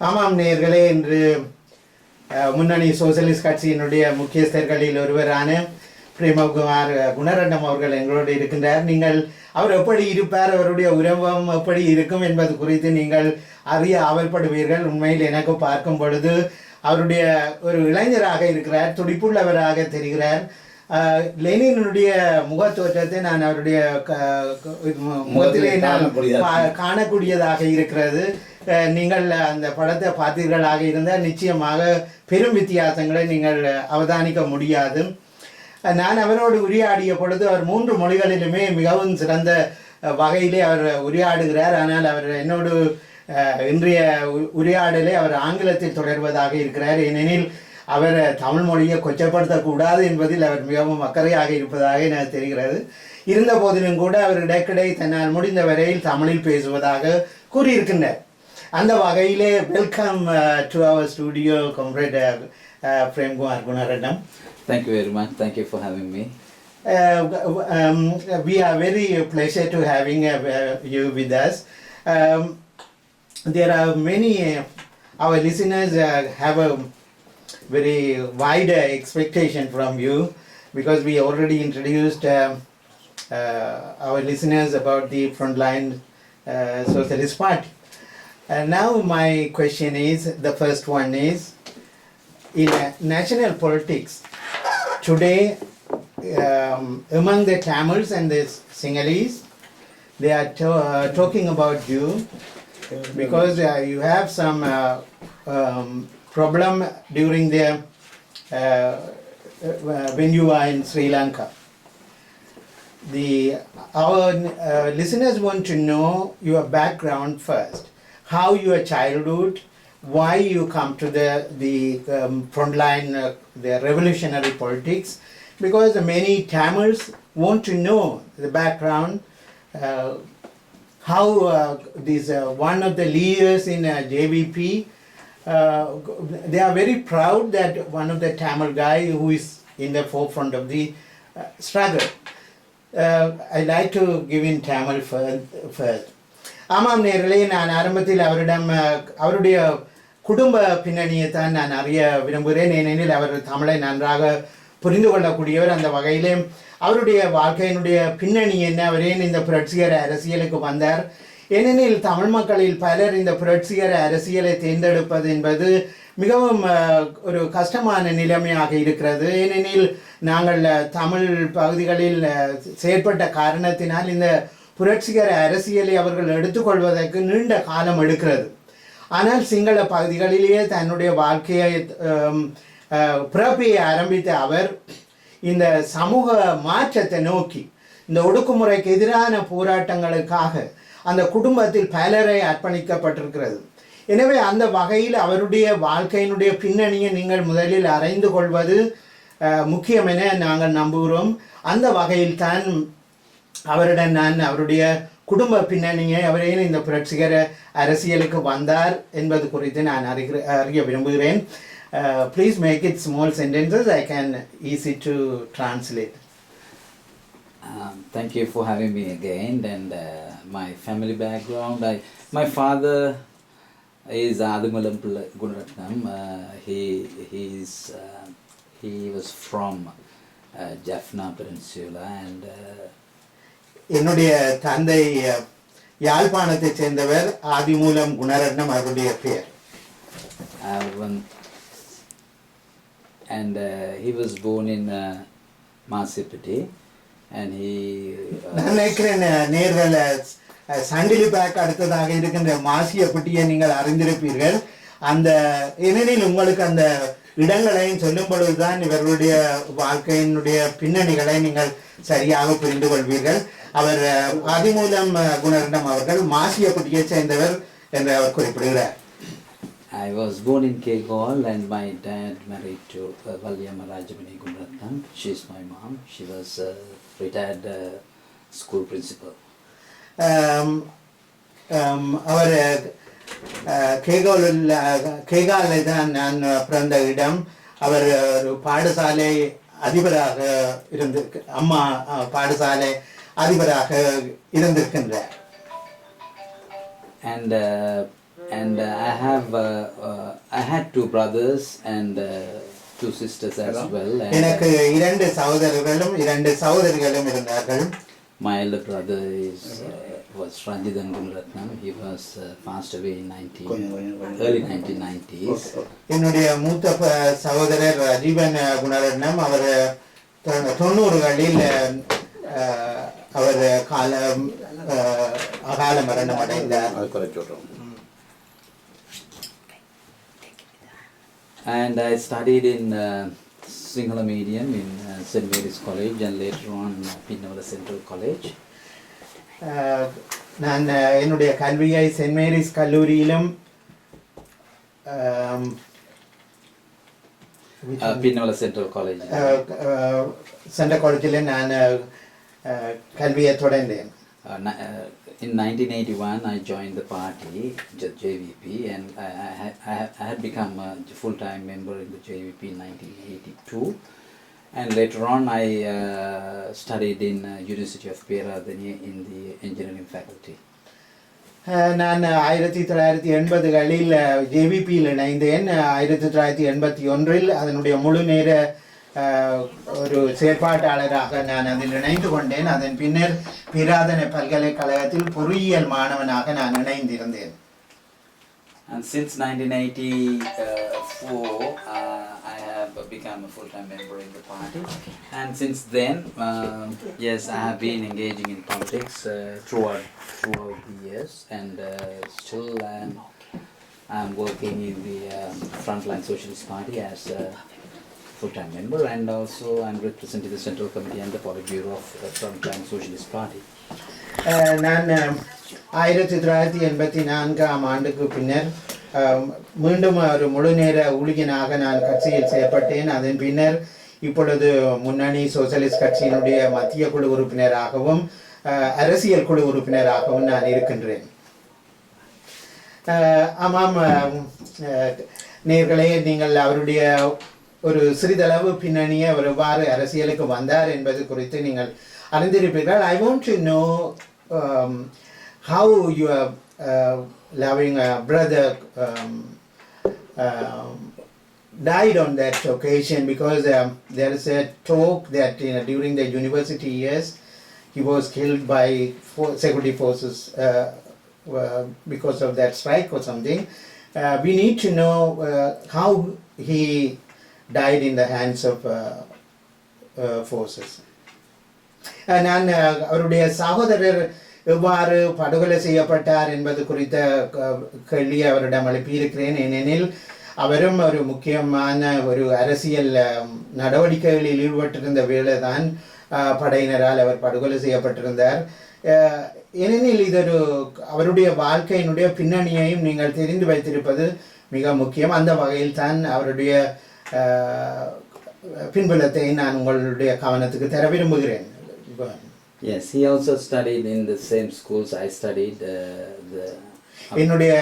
ஆமாம் நேயர்களே, இன்று முன்னணி சோசியலிஸ்ட் கட்சியினுடைய முக்கியஸ்தர்களில் ஒருவரான பிரேமகுமார் குணரட்னம் அவர்கள் எங்களோடு இருக்கின்றார். நீங்கள் அவர் எப்படி இருப்பார், அவருடைய உறவம் எப்படி இருக்கும் என்பது குறித்து நீங்கள் அறிய ஆவல்படுவீர்கள். உண்மையில் எனக்கு பார்க்கும் பொழுது அவருடைய ஒரு இளைஞராக இருக்கிறார், துடிப்புள்ளவராக தெரிகிறார். லெனினுடைய முகத்தோற்றத்தை நான் அவருடைய முகத்திலே காணக்கூடியதாக இருக்கிறது. நீங்கள் அந்த படத்தை பார்த்தீர்களாக இருந்தால் நிச்சயமாக பெரும் வித்தியாசங்களை நீங்கள் அவதானிக்க முடியாது. நான் அவரோடு உரையாடிய பொழுது அவர் 3 மொழிகளிலுமே மிகவும் சிறந்த வகையிலே அவர் உரையாடுகிறார். ஆனால் அவர் என்னோடு இன்றைய உரையாடலை அவர் ஆங்கிலத்தில் தொடர்வதாக இருக்கிறார். ஏனெனில் அவர் தமிழ் மொழியை கொச்சப்படுத்தக்கூடாது என்பதில் அவர் மிகவும் அக்கறையாக இருப்பதாக எனக்கு தெரிகிறது. இருந்த போதிலும் கூட அவர் இடைக்கிடை தன்னால் முடிந்த வரையில் தமிழில் பேசுவதாக கூறியிருக்கின்றார். அந்த வகையிலே வெல்கம் டு அவர் studio comrade Premkumar Gunaratnam. Thank you very much. Thank you for having me. We are very pleasure to having you with us. There are many our listeners have a very wide expectation from you, because we already introduced our listeners about the Frontline Socialist Party. Now my question is, the first one is, in national politics today, among the Tamils and the Sinhalese, they are talking about you because you have some problem during the when you are in Sri Lanka. Our listeners want to know your background first, how your childhood, why you come to the frontline, the revolutionary politics, because many Tamils want to know the background, how this one of the leaders in JVP, they are very proud that one of the Tamil guy who is in the forefront of the struggle. I like to give in Tamil first. ஆமாம் நேர்களே, நான் ஆரம்பத்தில் அவருடைய குடும்ப பின்னணியை தான் நான் அறிய விரும்புகிறேன். ஏனெனில் அவர் தமிழை நன்றாக புரிந்து கொள்ளக்கூடியவர். அந்த வகையிலே அவருடைய வாழ்க்கையினுடைய பின்னணி என்ன, அவர் ஏன் இந்த புரட்சிகர அரசியலுக்கு வந்தார், ஏனெனில் தமிழ் மக்களில் பலர் இந்த புரட்சிகர அரசியலை தேர்ந்தெடுப்பது என்பது மிகவும் ஒரு கஷ்டமான நிலைமையாக இருக்கிறது. ஏனெனில் நாங்கள் தமிழ் பகுதிகளில் செயற்பட்ட காரணத்தினால் இந்த புரட்சிகர அரசியலை அவர்கள் எடுத்துக்கொள்வதற்கு நீண்ட காலம் எடுக்கிறது. ஆனால் சிங்கள பகுதிகளிலேயே தன்னுடைய வாழ்க்கையை பிறப்பியை ஆரம்பித்த அவர் இந்த சமூக மாற்றத்தை நோக்கி, இந்த ஒடுக்குமுறைக்கு எதிரான போராட்டங்களுக்காக அந்த குடும்பத்தில் பலரை அர்ப்பணிக்கப்பட்டிருக்கிறது. எனவே அந்த வகையில் அவருடைய வாழ்க்கையினுடைய பின்னணியை நீங்கள் முதலில் அறிந்து கொள்வது முக்கியம் என நாங்கள் நம்புகிறோம். அந்த வகையில் தான் அவருடன் நான் அவருடைய குடும்ப பின்னணியை, அவர் ஏன் இந்த புரட்சிகர அரசியலுக்கு வந்தார் என்பது குறித்து நான் அறிய விரும்புகிறேன். Please make it small sentences, I can easy to translate. Thank you for having me again. And my family background, my father is Adimulam Gunaratnam. He was from Jaffna Peninsula, and என்னுடைய தந்தை யாழ்ப்பாணத்தை சேர்ந்தவர், ஆதிமூலம் குணரட்னம் அவருடைய பெயர். And he was born in Masipati, and நான் நினைக்கிறேன் நேர்கள் சண்டிலி back அடுத்ததாக இருக்கின்ற மாசியப்பட்டியை நீங்கள் அறிந்திருப்பீர்கள். அந்த ஏனெனில் உங்களுக்கு அந்த இடங்களையும் சொல்லும் பொழுதுதான் இவர்களுடைய வாழ்க்கையினுடைய பின்னணிகளை நீங்கள் சரியாக புரிந்து கொள்வீர்கள். அவர் ஆதிமூலம் குணரட்னம் அவர்கள் மாசியப்பட்டியை சேர்ந்தவர் என்று அவர் குறிப்பிடுகிறார். I was born in Kegal, and my dad married to Valyama Rajamani Gunaratnam. She's my mom. She was a retired school principal. அவர் கேகாலில் தான் நான் பிறந்த இடம். அவர் ஒரு பாடசாலை அதிபராக அம்மா பாடசாலை அதிபராக இருந்திருக்கின்றார். And and I had two brothers and two sisters as well. And, எனக்கு 2 சகோதரர்களும் 2 சகோதரிகளும் இருந்தார்கள். my elder brother was Ranjidan Gunaratnam. He was passed away in early 1990s. என்னுடைய மூத்த சகோதரர் ராஜீவன் குணரட்னம். அவர் 90களில் அவர் அகால மரணம் அடைந்தார். And I studied in Sinhala medium in St. Mary's College and later on Pinnavala Central College. நான் என்னுடைய கல்வியை சென்ட் மேரிஸ் கல்லூரியிலும் Pinnavala Central College. சென்ட்ரல் காலேஜில் நான் கல்வியை தொடர்ந்தேன். In 1981, I joined the party, JVP, and I had become a full-time member in the JVP in 1982. And later on, I studied in University of Peradeniya in the engineering faculty. நான் 1980களில் ஜேவிபியில் இணைந்தேன். 1981 அதனுடைய முழு நேர ஒரு செயற்பாட்டாளராக நான் அதில் இணைந்து கொண்டேன். அதன் பின்னர் பிராதன பல்கலைக்கழகத்தில் பொறியியல் மாணவனாக நான் இணைந்திருந்தேன். And since 1984, I have become a full-time member in the party. And since then, yes, I have been engaging in politics throughout the years, and still I'm working in the Frontline Socialist Party as a full-time member, and also I'm representing the Central Committee and the Politburo of the Frontline Socialist Party. நான் 1984ஆம் ஆண்டுக்கு பின்னர் மீண்டும் ஒரு முழு நேர ஊழியனாக நான் கட்சியில் செயற்பட்டேன். அதன் பின்னர் இப்பொழுது முன்னணி சோசலிஸ்ட் கட்சியினுடைய மத்திய குழு உறுப்பினராகவும் அரசியல் குழு உறுப்பினராகவும் நான் இருக்கின்றேன். ஆமாம் நேயர்களே, நீங்கள் அவருடைய ஒரு சிறிதளவு பின்னணியை அவர் எவ்வாறு அரசியலுக்கு வந்தார் என்பது குறித்து நீங்கள் அறிந்திருப்பீர்கள். I want to know how your loving brother died on that occasion, because there is a talk that during the university years he was killed by security forces because of that strike or something. We need to know how he died in the hands of forces. நான் அவருடைய சகோதரர் எவ்வாறு படுகொலை செய்யப்பட்டார் என்பது குறித்த கேள்வியை அவரிடம் எழுப்பியிருக்கிறேன். ஏனெனில் அவரும் ஒரு முக்கியமான ஒரு அரசியல் நடவடிக்கைகளில் ஈடுபட்டிருந்த வேளைதான் படையினரால் அவர் படுகொலை செய்யப்பட்டிருந்தார். ஏனெனில் இதொரு அவருடைய வாழ்க்கையினுடைய பின்னணியையும் நீங்கள் தெரிந்து வைத்திருப்பது மிக முக்கியம். அந்த வகையில் தான் அவருடைய பின்புலத்தை நான் உங்களுடைய கவனத்துக்கு தர விரும்புகிறேன். Yes, he also studied in the same schools I studied. என்னுடைய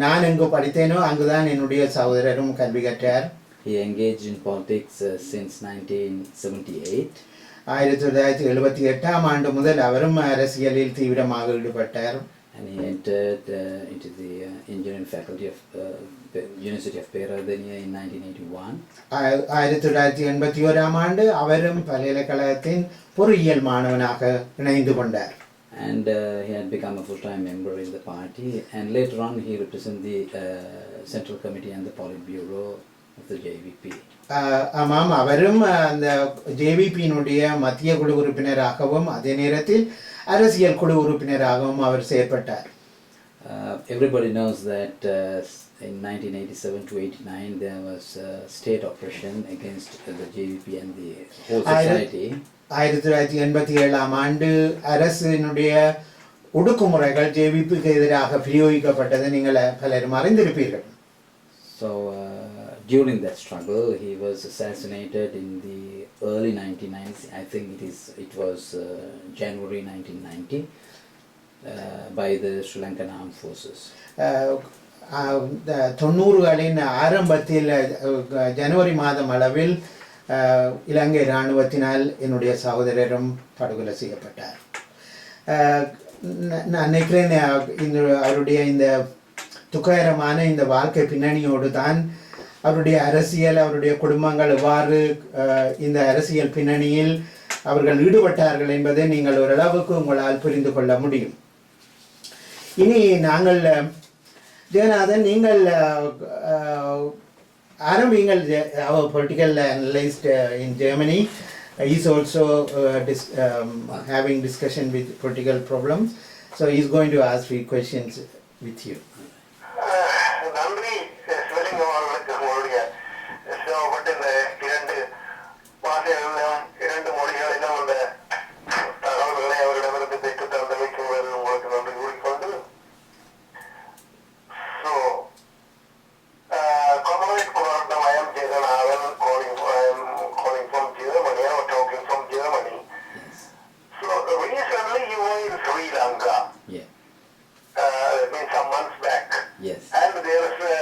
நான் எங்கு படித்தேனோ அங்குதான் என்னுடைய சகோதரரும் கல்வி கற்றார். He engaged in politics since 1978. 1978ஆம் ஆண்டு முதல் அவரும் அரசியலில் தீவிரமாக ஈடுபட்டார். And he entered into the engineering faculty of University of Peradeniya in 1981. 1981ஆம் ஆண்டு அவரும் பல்கலைக்கழகத்தின் பொறியியல் மாணவனாக இணைந்து கொண்டார். And he had become a full-time member in the party, and later on he represented the Central Committee and the Politburo of the JVP. ஆமாம், அவரும் அந்த ஜேவிபியினுடைய மத்திய குழு உறுப்பினராகவும் அதே நேரத்தில் அரசியல் குழு உறுப்பினராகவும் அவர் செயற்பட்டார். Everybody knows that in 1987 to 89 there was state oppression against the JVP and the whole society. 1987ஆம் ஆண்டு அரசினுடைய ஒடுக்குமுறைகள் ஜேவிபிக்கு எதிராக பிரயோகிக்கப்பட்டதை நீங்கள் பலரும் அறிந்திருப்பீர்கள். So during that struggle he was assassinated in the early 1990s. I think it was January 1990 by the Sri Lankan Armed Forces. 90களின் ஆரம்பத்தில் ஜனவரி மாதம் அளவில் இலங்கை இராணுவத்தினால் என்னுடைய சகோதரரும் படுகொலை செய்யப்பட்டார். நான் நினைக்கிறேன் அவருடைய இந்த துக்ககரமான இந்த வாழ்க்கை பின்னணியோடு தான் அவருடைய அரசியல், அவருடைய குடும்பங்கள் எவ்வாறு இந்த அரசியல் பின்னணியில் அவர்கள் ஈடுபட்டார்கள் என்பதை நீங்கள் ஓரளவுக்கு உங்களால் புரிந்து கொள்ள முடியும். இனி நாங்கள் ஜெகநாதன், நீங்கள் ஆரம்பிங்கள். our political analyst in Germany is also having discussion with political problems, so he is going to ask few questions with you. நன்றி சிவலிங்கம் அவர்களுக்கு உங்களுடைய சிவப்பட்ட இரண்டு பாஷைகளிலும் இரண்டு மொழிகளிலும் அந்த தகவல்களை அவரிடமிருந்து பெற்று தந்தமைக்கு உங்களுக்கு நன்றி கூறிக்கொண்டு, so comrade Kunarandam, I am Jaganathan calling from Germany, or talking from Germany. So recently you were in Sri Lanka. Yeah. It means some months back. Yes. And there is a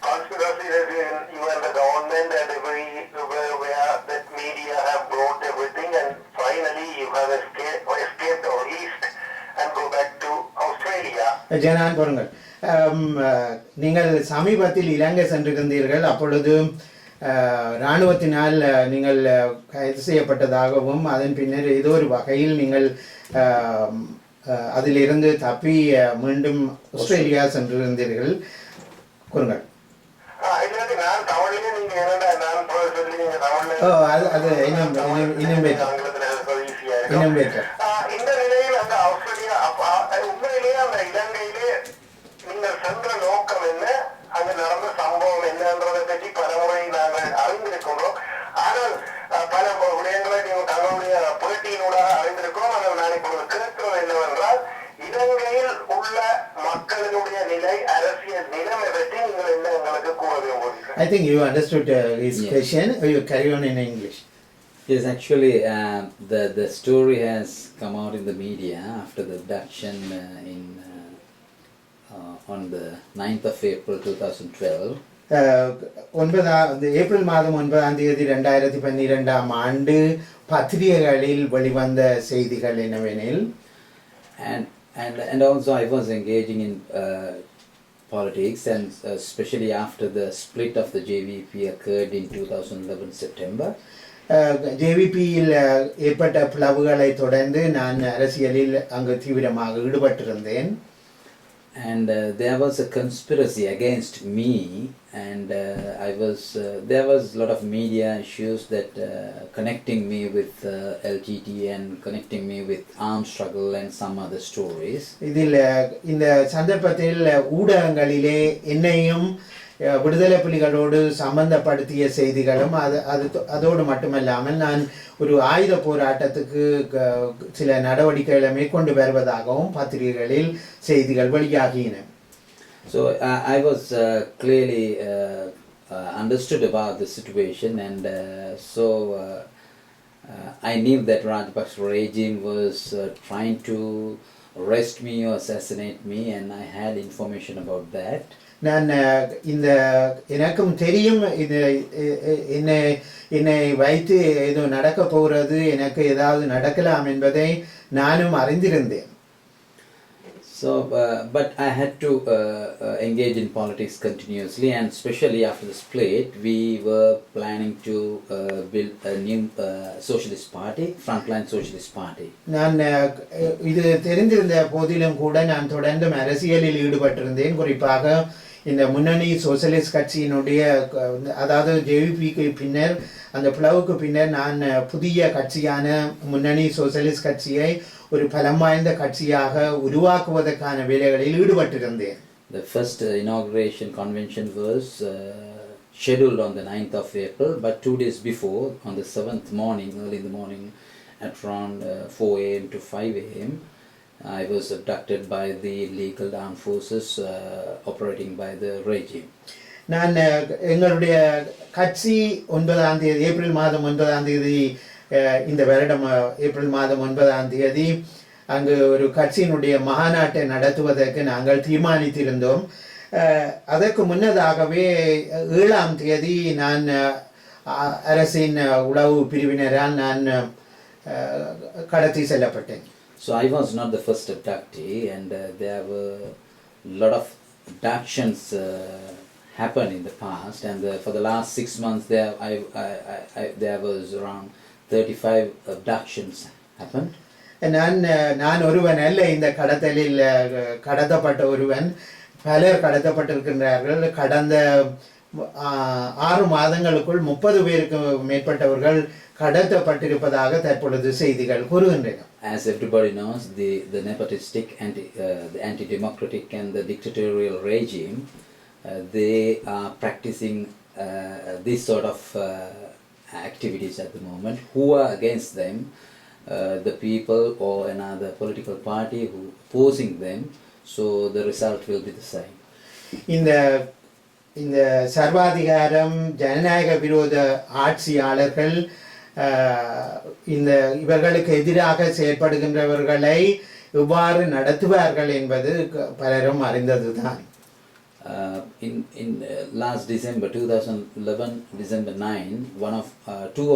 conspiracy that you and the government and where that media have brought everything, and finally you have escaped or released and go back to Australia. ஜனான் பொருங்கள், நீங்கள் சமீபத்தில் இலங்கை சென்றிருந்தீர்கள். அப்பொழுது இராணுவத்தினால் நீங்கள் கைது செய்யப்பட்டதாகவும் அதன் பின்னர் ஏதோ ஒரு வகையில் நீங்கள் அதிலிருந்து தப்பி மீண்டும் ஆஸ்திரேலியா சென்றிருந்தீர்கள். கூறுங்கள். அது இன்னும் பெற்ற இந்த நிலையில் அந்த ஆஸ்திரேலியா உண்மையிலேயே அந்த இலங்கையிலே நீங்கள் சென்ற நோக்கம் என்ன, அங்கு நடந்த சம்பவம் என்னன்றதை பற்றி பலமுறை நாங்கள் அறிந்திருக்கின்றோம். ஆனால் பல விடயங்களை நீங்கள் தங்களுடைய பேட்டியினூடாக அறிந்திருக்கிறோம். ஆனால் நான் இப்பொழுது கேட்கிறது என்னவென்றால், இலங்கையில் உள்ள மக்களினுடைய நிலை, அரசியல் நிலைமை பற்றி நீங்கள் என்ன எங்களுக்கு கூற விரும்புகிறீர்கள்? I think you understood his question. You carry on in English. Yes, actually, the story has come out in the media after the abduction on the 9th of April 2012. April மாதம் 9ஆம் தேதி 2012ஆம் ஆண்டு பத்திரிகைகளில் வெளிவந்த செய்திகள் என்னவெனில், and also I was engaging in politics, and especially after the split of the JVP occurred in 2011 September. ஜேவிபியில் ஏற்பட்ட பிளவுகளை தொடர்ந்து நான் அரசியலில் அங்கு தீவிரமாக ஈடுபட்டிருந்தேன். And there was a conspiracy against me, and there was a lot of media issues that connecting me with LTT and connecting me with armed struggle and some other stories. இதில் இந்த சந்தர்ப்பத்தில் ஊடகங்களிலே என்னையும் விடுதலை புலிகளோடு சம்பந்தப்படுத்திய செய்திகளும் அதோடு மட்டுமல்லாமல் நான் ஒரு ஆயுத போராட்டத்துக்கு சில நடவடிக்கைகளை மேற்கொண்டு வருவதாகவும் பத்திரிகைகளில் செய்திகள் வெளியாகின. So I was clearly understood about the situation, and I knew that Rajapaksa regime was trying to arrest me or assassinate me, and I had information about that. நான் இந்த எனக்கும் தெரியும், இது என்னை வைத்து ஏதோ நடக்க போகிறது, எனக்கு ஏதாவது நடக்கலாம் என்பதை நானும் அறிந்திருந்தேன். So, but I had to engage in politics continuously, and especially after the split, we were planning to build a new socialist party, frontline socialist party. நான் இது தெரிந்திருந்த போதிலும் கூட நான் தொடர்ந்து அரசியலில் ஈடுபட்டிருந்தேன். குறிப்பாக இந்த முன்னணி சோசியலிஸ்ட் கட்சியினுடைய, அதாவது ஜேவிபிக்கு பின்னர், அந்த பிளவுக்கு பின்னர் நான் புதிய கட்சியான முன்னணி சோசியலிஸ்ட் கட்சியை ஒரு பலம் வாய்ந்த கட்சியாக உருவாக்குவதற்கான வேலைகளில் ஈடுபட்டிருந்தேன். The first inauguration convention was scheduled on the 9th of April, but 2 days before, on the 7th morning, early in the morning, at around 4 a.m. to 5 a.m., I was abducted by the illegal armed forces operating by the regime. நான் எங்களுடைய கட்சி 9ஆம் தேதி, April மாதம் 9ஆம் தேதி, இந்த வருடம் ஏப்ரல் மாதம் 9ஆம் தேதி அங்கு ஒரு கட்சியினுடைய மாநாட்டை நடத்துவதற்கு நாங்கள் தீர்மானித்திருந்தோம். அதற்கு முன்னதாகவே 7ஆம் தேதி நான் அரசின் உளவு பிரிவினரால் நான் கடத்தி செல்லப்பட்டேன். So I was not the first abductee, and there were a lot of abductions happened in the past, and for the last 6 months there was around 35 abductions happened. நான் ஒருவன் அல்ல இந்த கடத்தலில் கடத்தப்பட்ட ஒருவன். பலர் கடத்தப்பட்டிருக்கின்றார்கள். கடந்த 6 மாதங்களுக்குள் 30 பேருக்கு மேற்பட்டவர்கள் கடத்தப்பட்டிருப்பதாக தற்பொழுது செய்திகள் கூறுகின்றன. As everybody knows, the nepotistic, the anti-democratic and the dictatorial regime, they are practicing this sort of activities at the moment. Who are against them? The people or another political party who opposing them, so the result will be the same. இந்த சர்வாதிகாரம் ஜனநாயக விரோத ஆட்சியாளர்கள் இவர்களுக்கு எதிராக செயல்படுகின்றவர்களை எவ்வாறு நடத்துவார்கள் என்பது பலரும் அறிந்ததுதான். In last December 2011, December 9, two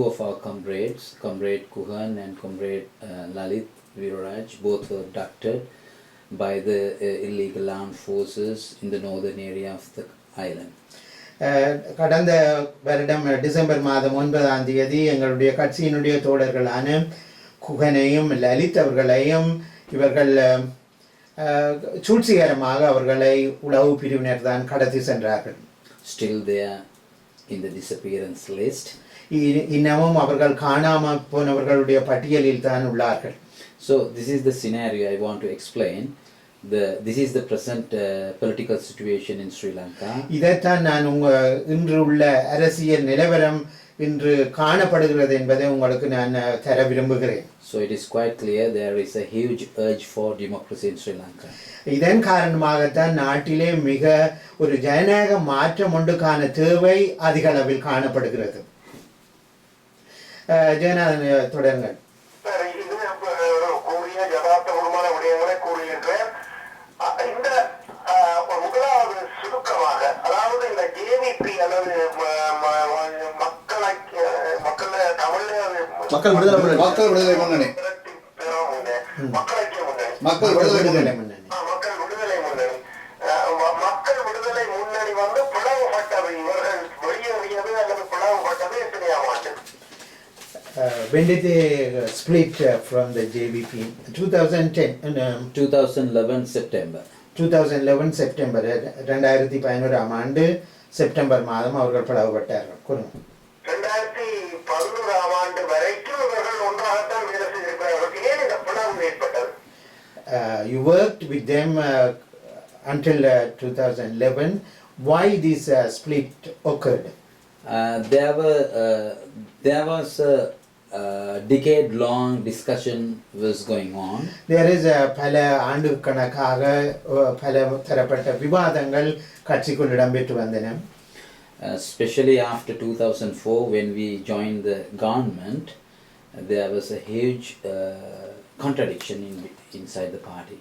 of our comrades, Comrade Kuhan and Comrade Lalit Viraj, both were abducted by the illegal armed forces in the northern area of the island. கடந்த வருடம் டிசம்பர் மாதம் 9ஆம் தேதி எங்களுடைய கட்சியினுடைய தோழர்களான குகனையும் லலித் அவர்களையும் இவர்கள் சூழ்ச்சிகரமாக அவர்களை உளவு பிரிவினர் தான் கடத்தி சென்றார்கள். Still they are in the disappearance list. இன்னமும் அவர்கள் காணாமல் போனவர்களுடைய பட்டியலில் தான் உள்ளார்கள். So this is the scenario I want to explain. This is the present political situation in Sri Lanka. இதைத்தான் நான் இன்று உள்ள அரசியல் நிலவரம் இன்று காணப்படுகிறது என்பதை உங்களுக்கு நான் தர விரும்புகிறேன். So it is quite clear there is a huge urge for democracy in Sri Lanka. இதன் காரணமாகத்தான் நாட்டிலே மிக ஒரு ஜனநாயக மாற்றம் ஒன்றுக்கான தேவை அதிக அளவில் காணப்படுகிறது. ஜெயநாதன் தொடருங்கள். இந்த முதலாவது சுருக்கமாக, அதாவது இந்த ஜேவிபி அல்லது மக்கள் விடுதலை முன்னணி மக்கள் விடுதலை முன்னணி வந்து பிளவுபட்டது, இவர்கள் வெளியேறியது அல்லது பிளவுபட்டது எத்தனையாம் ஆண்டு? When did they split from the JVP? 2011 September. 2011 September 2011ஆம் ஆண்டு செப்டம்பர் மாதம் அவர்கள் பிளவுபட்டார்கள். 2011ஆம் ஆண்டு வரைக்கும் இவர்கள் ஒன்றாகத்தான் வேலை செய்திருக்கிறார்கள். ஏன் இந்த பிளவு ஏற்பட்டது? You worked with them until 2011. Why this split occurred? There was a decade-long discussion was going on. There is பல ஆண்டுக்கணக்காக பல தரப்பட்ட விவாதங்கள் கட்சிக்குள் இடம்பெற்று வந்தன. Especially after 2004 when we joined the government, there was a huge contradiction inside the party.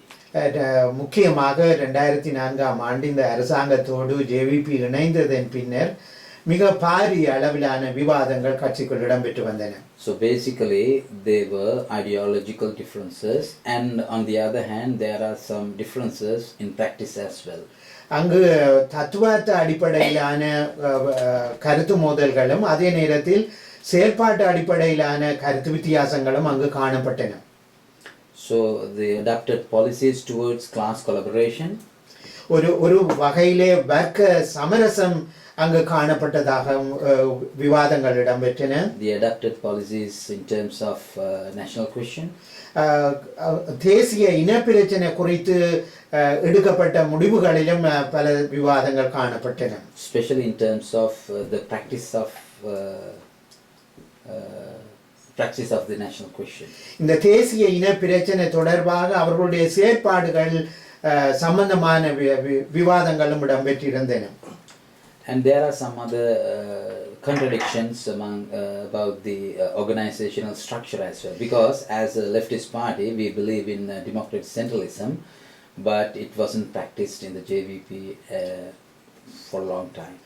முக்கியமாக 2004ஆம் ஆண்டு இந்த அரசாங்கத்தோடு ஜேவிபி இணைந்ததன் பின்னர் மிக பாரிய அளவிலான விவாதங்கள் கட்சிக்குள் இடம்பெற்று வந்தன. So basically there were ideological differences, and on the other hand there are some differences in practice as well. அங்கு தத்துவார்த்த அடிப்படையிலான கருத்து மோதல்களும் அதே நேரத்தில் செயல்பாட்டு அடிப்படையிலான கருத்து வித்தியாசங்களும் அங்கு காணப்பட்டன. So they adopted policies towards class collaboration. ஒரு வகையிலே வர்க்க சமரசம் அங்கு காணப்பட்டதாக விவாதங்கள் இடம்பெற்றன. They adopted policies in terms of national question. தேசிய இனப்பிரச்சனை குறித்து எடுக்கப்பட்ட முடிவுகளிலும் பல விவாதங்கள் காணப்பட்டன. Especially in terms of the practice of the national question. இந்த தேசிய இனப்பிரச்சனை தொடர்பாக அவர்களுடைய செயற்பாடுகள் சம்பந்தமான விவாதங்களும் இடம்பெற்றிருந்தன. And there are some other contradictions about the organizational structure as well, because as a leftist party we believe in democratic centralism, but it wasn't practiced in the JVP for a long time.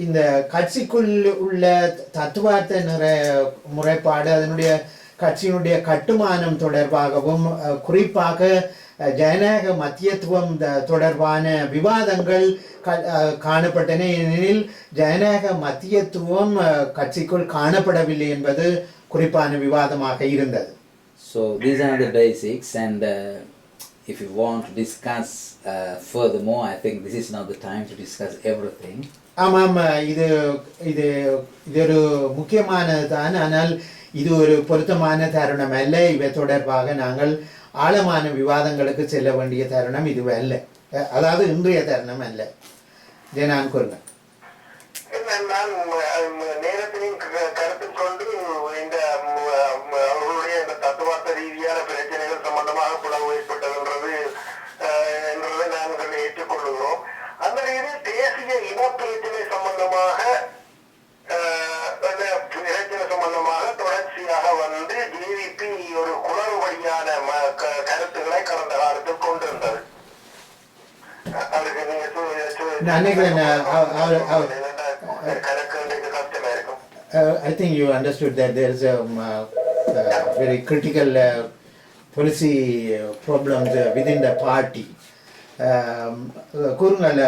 இந்த கட்சிக்குள் உள்ள தத்துவார்த்த முறைப்பாடு அதனுடைய கட்சியினுடைய கட்டுமானம் தொடர்பாகவும் குறிப்பாக ஜனநாயக மத்தியத்துவம் தொடர்பான விவாதங்கள் காணப்பட்டன. ஏனெனில் ஜனநாயக மத்தியத்துவம் கட்சிக்குள் காணப்படவில்லை என்பது குறிப்பான விவாதமாக இருந்தது. So these are the basics, and if you want to discuss furthermore, I think this is not the time to discuss everything. ஆமாம், இது இது இது ஒரு முக்கியமானது தான். ஆனால் இது ஒரு பொருத்தமான தருணம் அல்ல. இவை தொடர்பாக நாங்கள் ஆழமான விவாதங்களுக்கு செல்ல வேண்டிய தருணம் இது அல்ல. அதாவது இன்றைய தருணம் அல்ல. நான் கூறுங்க. நேரத்தினையும் கருத்தில் கொண்டு இந்த அவர்களுடைய இந்த தத்துவார்த்த ரீதியான பிரச்சனைகள் சம்பந்தமாக பிளவு ஏற்பட்டதுன்றது என்றதை நாங்கள் ஏற்றுக்கொள்கிறோம். அந்த ரீதியில் தேசிய இன பிரச்சனை சம்பந்தமாக தொடர்ச்சியாக வந்து ஜேவிபி ஒரு குளறுபடியான கருத்துக்களை கடந்த காலத்தில் கொண்டிருந்தது. அதுக்கு I think you understood that there is a very critical policy problems within the party. கூறுங்கள்.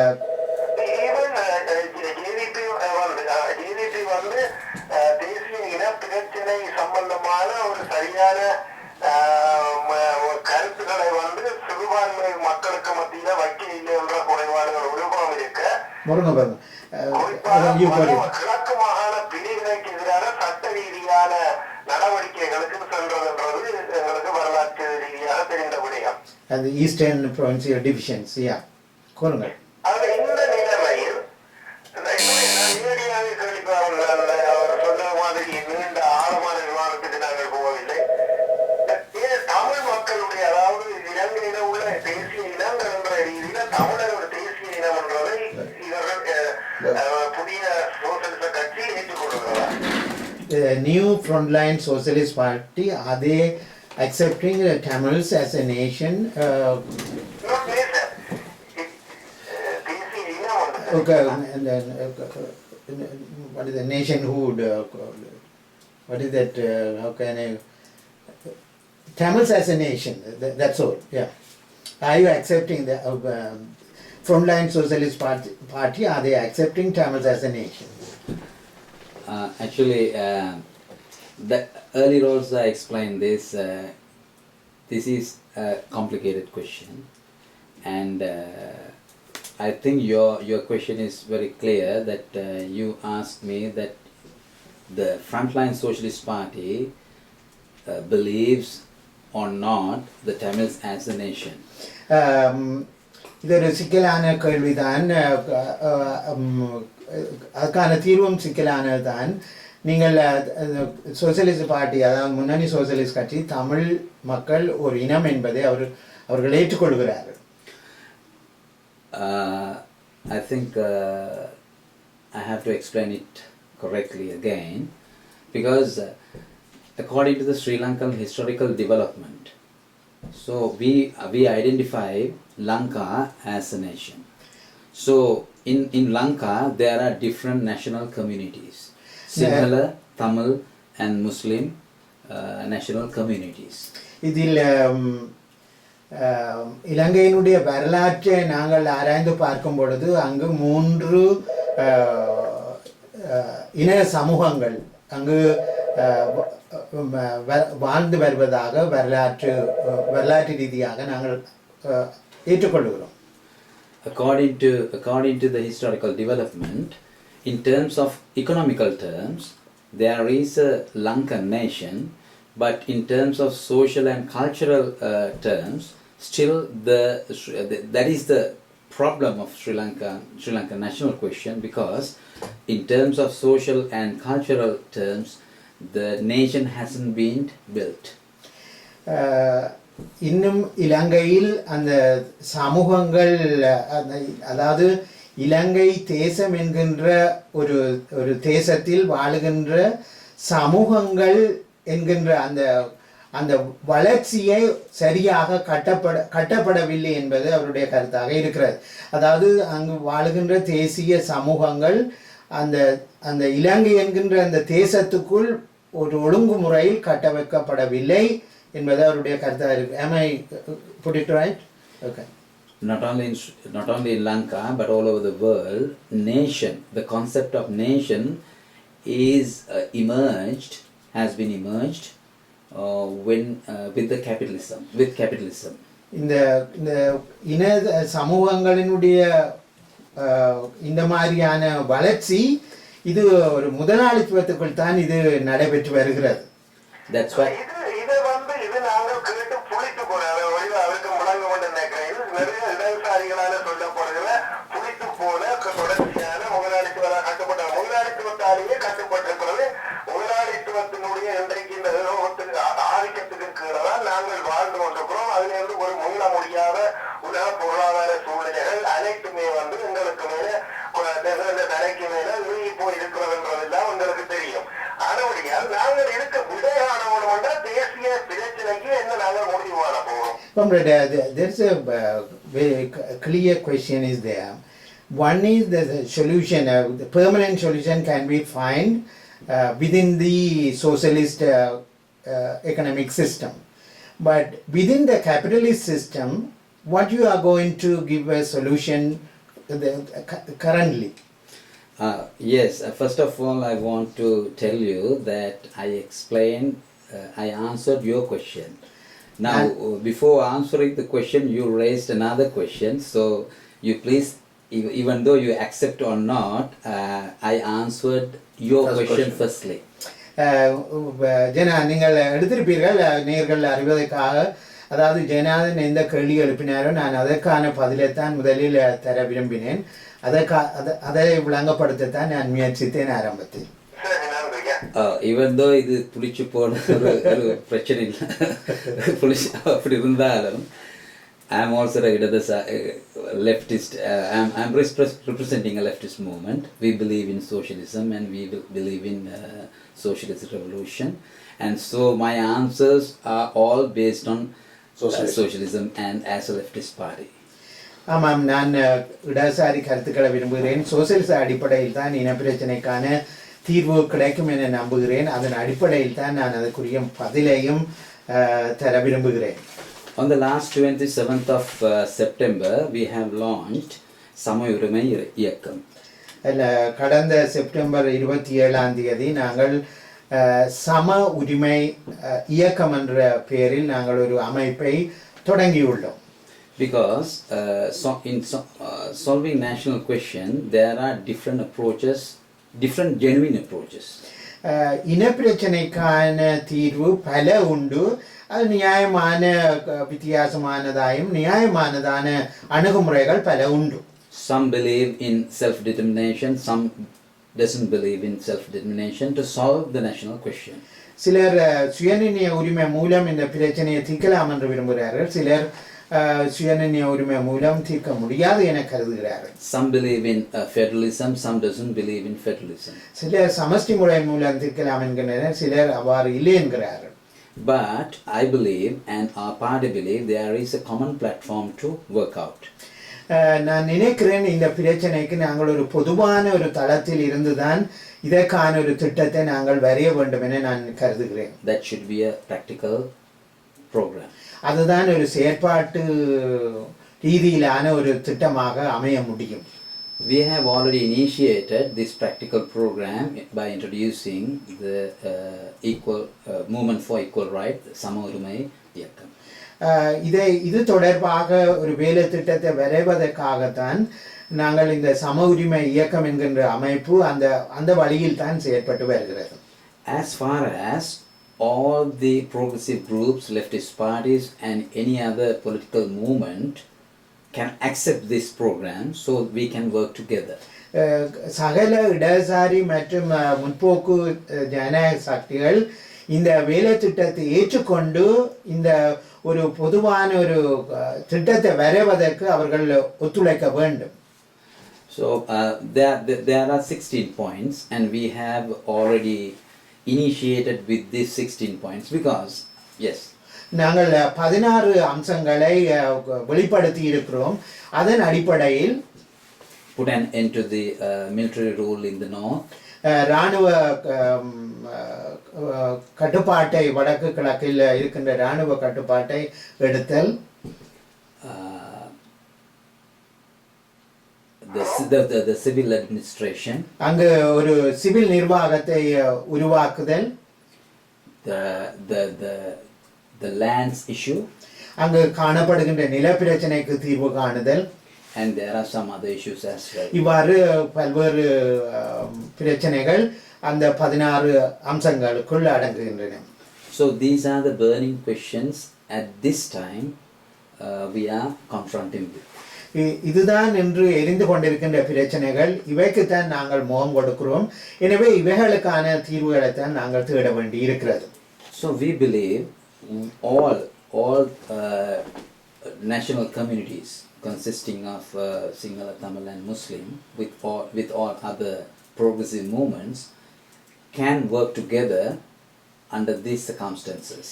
ஜேவிபி வந்து தேசிய இன பிரச்சனை சம்பந்தமான ஒரு சரியான கருத்துக்களை வந்து சிறுபான்மை மக்களுக்கு மத்தியில வைக்க இல்லை என்ற குறைபாடுகள் விழுப்புரம் இருக்க கிழக்கு மாகாண பிரிவினைக்கு எதிரான சட்ட ரீதியான நடவடிக்கைகளுக்கு சென்றதுன்றது எங்களுக்கு வரலாற்று ரீதியாக தெரிந்த விடயம். அந்த ஈஸ்டர்ன் ப்ரொவின்சியல் டிவிஷன்ஸ் கூறுங்கள். அது இந்த நிலைமையில் நேரடியாக அவர் சொன்ன மாதிரி நீண்ட ஆழமான விவாதத்துக்கு நாங்கள் போவதில்லை. தமிழ் மக்களுடைய, அதாவது இலங்கையில உள்ள தேசிய இனங்கள் என்ற ரீதியில தமிழரோட தேசிய இனம் என்றதை இவர்கள் புதிய சோசலிச கட்சி ஏற்றுக்கொள்கிறார். New Frontline Socialist Party, are they accepting the Tamils as a nation? Not nation. தேசிய இனம். Okay, and then what is the nationhood? What is that? How can I? Tamils as a nation. That's all. Yeah. Are you accepting the Frontline Socialist Party? Are they accepting Tamils as a nation? Actually, earlier also I explained this. This is a complicated question, and I think your question is very clear. That you asked me that the Frontline Socialist Party believes or not the Tamils as a nation. இது ஒரு சிக்கலான கேள்விதான். அதுக்கான தீர்வும் சிக்கலானது தான். நீங்கள் socialist party, அதாவது முன்னணி சோசியலிஸ்ட் கட்சி தமிழ் மக்கள் ஒரு இனம் என்பதை அவர்கள் ஏற்றுக்கொள்கிறார்கள். I think I have to explain it correctly again, because according to the Sri Lankan historical development, so we identify Lanka as a nation. So in Lanka there are different national communities, Sinhala, Tamil and Muslim national communities. இதில் இலங்கையினுடைய வரலாற்றை நாங்கள் ஆராய்ந்து பார்க்கும் பொழுது அங்கு 3 இன சமூகங்கள் அங்கு வாழ்ந்து வருவதாக வரலாற்று ரீதியாக நாங்கள் ஏற்றுக்கொள்கிறோம். According to the historical development, in terms of economical terms, there is a Lankan nation, but in terms of social and cultural terms, still that is the problem of Sri Lanka national question, because in terms of social and cultural terms, the nation hasn't been built. இன்னும் இலங்கையில் அந்த சமூகங்கள், அதாவது இலங்கை தேசம் என்கின்ற ஒரு தேசத்தில் வாழுகின்ற சமூகங்கள் என்கின்ற அந்த வளர்ச்சியை சரியாக கட்டப்படவில்லை என்பது அவருடைய கருத்தாக இருக்கிறது. அதாவது அங்கு வாழுகின்ற தேசிய சமூகங்கள் அந்த இலங்கை என்கின்ற அந்த தேசத்துக்குள் ஒரு ஒழுங்குமுறையில் கட்ட வைக்கப்படவில்லை என்பது அவருடைய கருத்தாக இருக்கு. Am I put it right? Okay. Not only in Lanka but all over the world, nation, the concept of nation is has been emerged with capitalism. இந்த இன சமூகங்களினுடைய இந்த மாதிரியான வளர்ச்சி இது ஒரு முதலாளித்துவத்துக்குள் தான் இது நடைபெற்று வருகிறது. That's why இது நாங்கள் கேட்டு புளித்து போறது அவருக்கு முழங்க கொண்டு நினைக்கிறேன். நிறைய இடதுசாரிகளால சொல்லப்படுகிற புளித்து போல தொடர்ச்சியான முதலாளித்துவ முதலாளித்துவத்தாலேயே கட்டுப்பட்டிருக்கிறது. முதலாளித்துவத்தினுடைய இன்றைக்கு இந்த ஆதிக்கத்துக்கு கீழதான் நாங்கள் வாழ்ந்து கொண்டிருக்கிறோம். அதுல இருந்து ஒரு முன்ன முடியாத உலக பொருளாதார சூழ்நிலைகள் அனைத்துமே எங்களுக்கு மேல தலைக்கு மேல விழுகி போய் இருக்கிறதுன்றதெல்லாம் உங்களுக்கு தெரியும். ஆனபடியால் நாங்கள் இருக்க விடையானவனும் தேசிய பிரச்சனைக்கு என்ன நாங்கள் முடிவு வாழ போகிறோம். There's a very clear question is there. One is the solution, the permanent solution can be found within the socialist economic system. But within the capitalist system, what you are going to give a solution currently? Yes, first of all I want to tell you that I answered your question. Now before answering the question you raised another question, so you please, even though you accept or not, I answered your question firstly. நீங்கள் எடுத்திருப்பீர்கள் நேர்கள் அறிவதற்காக. அதாவது ஜெயநாதன் எந்த கேள்வி எழுப்பினாரோ நான் அதற்கான பதிலைத்தான் முதலில் தர விரும்பினேன். அதை விளங்கப்படுத்தத்தான் நான் முயற்சித்தேன் ஆரம்பத்தில். Even though இது புளிச்சு போன ஒரு பிரச்சனை இல்லை, புளிச்சு அப்படி இருந்தாலும் I'm also a leftist. I'm representing a leftist movement. We believe in socialism and we believe in socialist revolution. And so my answers are all based on socialism and as a leftist party. ஆமாம், நான் இடதுசாரி கருத்துக்களை விரும்புகிறேன். சோசியலிச அடிப்படையில் தான் இனப்பிரச்சனைக்கான தீர்வு கிடைக்கும் என நம்புகிறேன். அதன் அடிப்படையில் தான் நான் அதுக்குரிய பதிலையும் தர விரும்புகிறேன். On the last 27th of September, we have launched சம உரிமை இயக்கம். கடந்த செப்டம்பர் 27ஆம் தேதி நாங்கள் சம உரிமை இயக்கம் என்ற பெயரில் நாங்கள் ஒரு அமைப்பை தொடங்கியுள்ளோம். Because in solving national question, there are different approaches, different genuine approaches. இனப்பிரச்சனைக்கான தீர்வு பல உண்டு. அது நியாயமான வித்தியாசமானதாயும் நியாயமானதான அணுகுமுறைகள் பல உண்டு. Some believe in self-determination, some doesn't believe in self-determination to solve the national question. சிலர் சுயநிர்ணய உரிமை மூலம் இந்த பிரச்சனையை தீர்க்கலாம் என்று விரும்புகிறார்கள். சிலர் சுயநிர்ணய உரிமை மூலம் தீர்க்க முடியாது என கருதுகிறார்கள். Some believe in federalism, some doesn't believe in federalism. சிலர் சமஷ்டி முறை மூலம் தீர்க்கலாம் என்கின்றனர், சிலர் அவ்வாறு இல்லை என்கிறார்கள். But I believe and our party believe there is a common platform to work out. நான் நினைக்கிறேன் இந்த பிரச்சனைக்கு நாங்கள் ஒரு பொதுவான ஒரு தளத்தில் இருந்துதான் இதற்கான ஒரு திட்டத்தை நாங்கள் வரைய வேண்டும் என நான் கருதுகிறேன். That should be a practical program. அதுதான் ஒரு செயற்பாட்டு ரீதியிலான ஒரு திட்டமாக அமைய முடியும். We have already initiated this practical program by introducing the movement for equal right, சம உரிமை இயக்கம். இது தொடர்பாக ஒரு வேலை திட்டத்தை வரைவதற்காகத்தான் நாங்கள் இந்த சம உரிமை இயக்கம் என்கின்ற அமைப்பு அந்த வழியில் தான் செயற்பட்டு வருகிறது. As far as all the progressive groups, leftist parties and any other political movement can accept this program, so we can work together. சகல இடதுசாரி மற்றும் முற்போக்கு ஜனநாயக சக்திகள் இந்த வேலை திட்டத்தை ஏற்றுக்கொண்டு இந்த ஒரு பொதுவான ஒரு திட்டத்தை வரைவதற்கு அவர்கள் ஒத்துழைக்க வேண்டும். So there are 16 points and we have already initiated with these 16 points because yes, நாங்கள் 16 அம்சங்களை வெளிப்படுத்தி இருக்கிறோம். அதன் அடிப்படையில் put an end to the military rule in the north. இராணுவ கட்டுப்பாட்டை வடக்கு கிழக்கில் இருக்கின்ற இராணுவ கட்டுப்பாட்டை எடுத்தல், the civil administration, அங்கு ஒரு சிவில் நிர்வாகத்தை உருவாக்குதல், the lands issue, அங்கு காணப்படுகின்ற நில பிரச்சனைக்கு தீர்வு காணுதல், and there are some other issues as well. இவ்வாறு பல்வேறு பிரச்சனைகள் அந்த 16 அம்சங்களுக்குள் அடங்குகின்றன. So these are the burning questions at this time we are confronting with. இதுதான் என்று எரிந்து கொண்டிருக்கின்ற பிரச்சனைகள், இவைக்குத்தான் நாங்கள் முகம் கொடுக்கிறோம். எனவே இவைகளுக்கான தீர்வுகளைத்தான் நாங்கள் தேட வேண்டி இருக்கிறது. So we believe all national communities consisting of Sinhala, Tamil and Muslim with all other progressive movements can work together under these circumstances.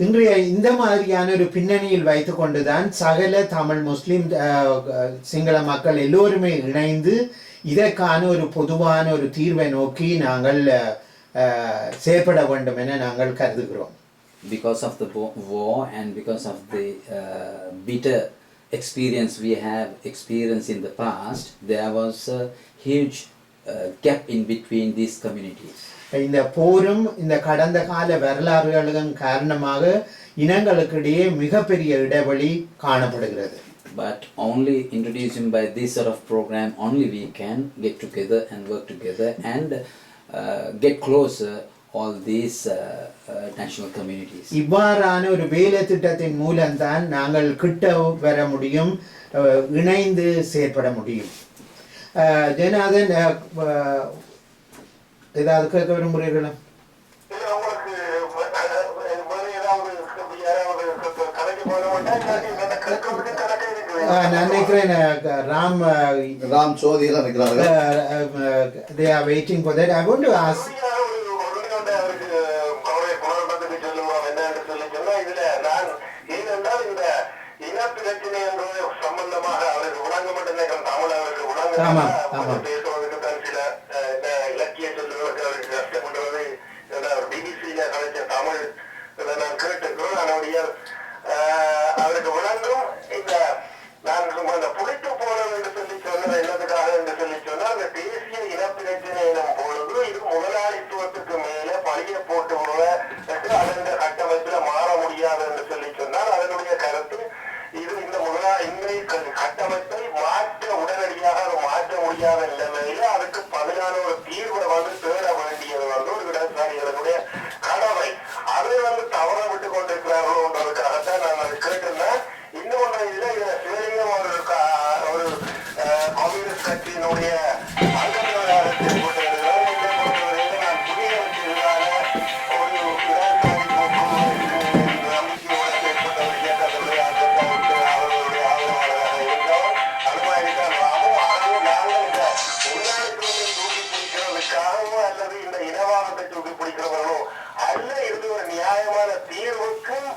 இன்றைய இந்த மாதிரியான ஒரு பின்னணியில் வைத்து கொண்டுதான் சகல தமிழ், முஸ்லிம், சிங்கள மக்கள் எல்லோருமே இணைந்து இதற்கான ஒரு பொதுவான ஒரு தீர்வை நோக்கி நாங்கள் செயற்பட வேண்டும் என நாங்கள் கருதுகிறோம். Because of the war and because of the bitter experience we have experienced in the past, there was a huge gap in between these communities. இந்த போரும் இந்த கடந்த கால வரலாறுகளின் காரணமாக இனங்களுக்கிடையே மிகப்பெரிய இடைவெளி காணப்படுகிறது. But only introducing by this sort of program, only we can get together and work together and get closer all these national communities. இவ்வாறான ஒரு வேலை திட்டத்தின் மூலம்தான் நாங்கள் கிட்ட வர முடியும், இணைந்து செயற்பட முடியும். ஜனாதன், ஏதாவது கேட்க விரும்புகிறீர்களா? நான் நினைக்கிறேன் ராம் சோதியெல்லாம் நிற்கிறாங்க. they are waiting for that. I want to ask. ஆமா ஆமா அவருக்கு விளங்கும். இந்த நான் புடித்து போனது என்று சொல்லி சொன்னது என்னதுக்காக என்று சொல்லி சொன்னால், அந்த தேசிய இனப்பிரச்சனை எனும் பொழுது இது முதலாளித்துவத்துக்கு மேலே பழிய போட்டு விடுவ அதன் கட்டமைப்பில் மாற முடியாது என்று சொல்லி சொன்னால், அதனுடைய கருத்து இது இந்த இன்மை கட்டமைப்பை மாற்ற உடனடியாக மாற்ற முடியாத நிலைமையில அதுக்கு பதிலான ஒரு தீர்வை தேட வேண்டியது ஒரு இடதுசாரிகளுடைய கடமை. அதை தவற விட்டு கொண்டிருக்கிறார்களோன்றதுக்காகத்தான் நான் அதை கேட்டிருந்தேன். இன்னொன்று இதுல சிவலிங்கம் ஒரு கம்யூனிஸ்ட் கட்சியினுடைய அங்கத்தினராக செயல்பட்டிருக்கிறார். நான் புதிய வச்சிருந்தால ஒரு இடதுசாரி நம்பிக்கையோட செயல்பட்டவர்கள் அவருடைய ஆதரவாளராக இருந்தவர். அது மாதிரி தான் நாமும். ஆகவே நாங்கள் இந்த முதலாளித்துவத்தை தூக்கி பிடிக்கிறதுக்காகவோ அல்லது இந்த இனவாதத்தை தூக்கி பிடிக்கிறவர்களோ அல்ல, இருந்து ஒரு நியாயமான தீர்வுக்கும்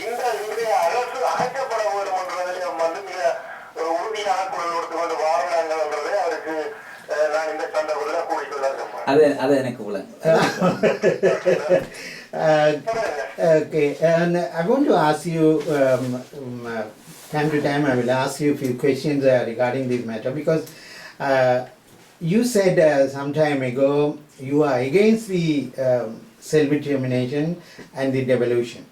இந்த இன்றைய அரசு அகற்றப்பட வேண்டும் என்றதில் மிக உறுதியாக குரல் கொடுத்து கொண்டு வாரணாங்கள் என்றதை அவருக்கு நான் இந்த சந்தர்ப்பத்தில் கூறிக்கொள்ள அது எனக்கு Okay, and I want to ask you, time to time I will ask you a few questions regarding this matter, because you said some time ago you are against the self-determination and the devolution.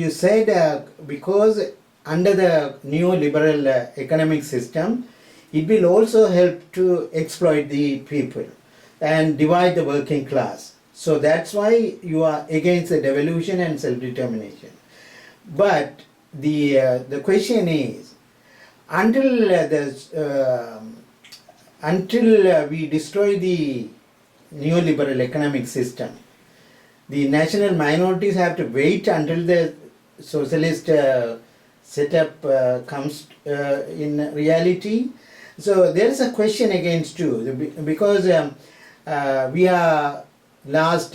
You said because under the neoliberal economic system, it will also help to exploit the people and divide the working class. So that's why you are against the devolution and self-determination. But the question is, until we destroy the neoliberal economic system, the national minorities have to wait until the socialist setup comes in reality. So there is a question against too, because we are last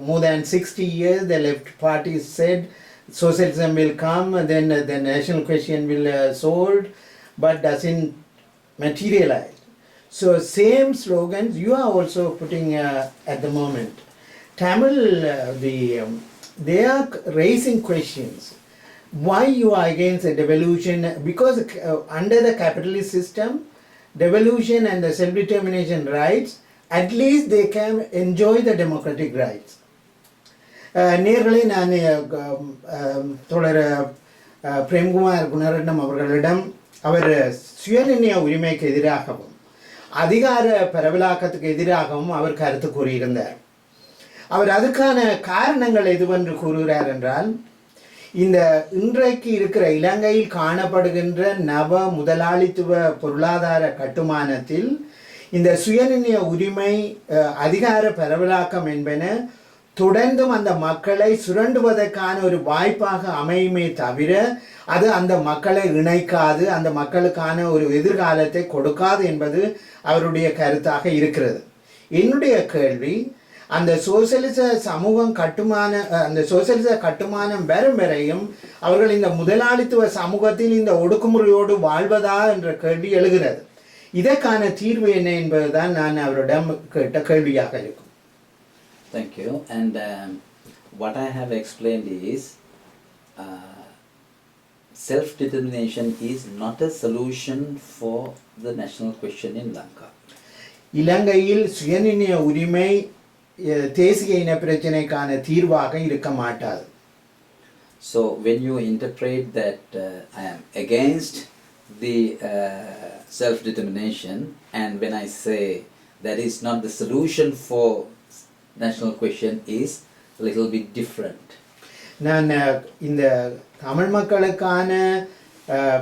more than 60 years the left parties said socialism will come and then the national question will solve, but doesn't materialize. So same slogans you are also putting at the moment. Tamil, they are raising questions. Why you are against the devolution? Because under the capitalist system, devolution and the self-determination rights, at least they can enjoy the democratic rights. நேர்களே நான் தோழர் பிரேம்குமார் குணரட்னம் அவர்களிடம் அவர் சுயநிர்ணய உரிமைக்கு எதிராகவும் அதிகார பரவலாக்கத்துக்கு எதிராகவும் அவர் கருத்து கூறியிருந்தார். அவர் அதுக்கான காரணங்கள் எதுவென்று கூறுகிறார் என்றால், இந்த இன்றைக்கு இருக்கிற இலங்கையில் காணப்படுகின்ற நவ முதலாளித்துவ பொருளாதார கட்டுமானத்தில் இந்த சுயநிர்ணய உரிமை அதிகார பரவலாக்கம் என்பன தொடர்ந்தும் அந்த மக்களை சுரண்டுவதற்கான ஒரு வாய்ப்பாக அமையுமே தவிர அது அந்த மக்களை இணைக்காது, அந்த மக்களுக்கான ஒரு எதிர்காலத்தை கொடுக்காது என்பது அவருடைய கருத்தாக இருக்கிறது. என்னுடைய கேள்வி, அந்த சோசியலிச சமூகம் அந்த சோசியலிச கட்டுமானம் வரும் வரையும் அவர்கள் இந்த முதலாளித்துவ சமூகத்தில் இந்த ஒடுக்குமுறையோடு வாழ்வதா என்ற கேள்வி எழுகிறது. இதற்கான தீர்வு என்ன என்பதுதான் நான் அவரிடம் கேட்ட கேள்வியாக இருக்கும். Thank you. And what I have explained is self-determination is not a solution for the national question in Lanka. இலங்கையில் சுயநிர்ணய உரிமை தேசிய இன பிரச்சனைக்கான தீர்வாக இருக்க மாட்டாது. So when you interpret that I am against the self-determination, and when I say that is not the solution for national question, is a little bit different. நான் இந்த தமிழ் மக்களுக்கான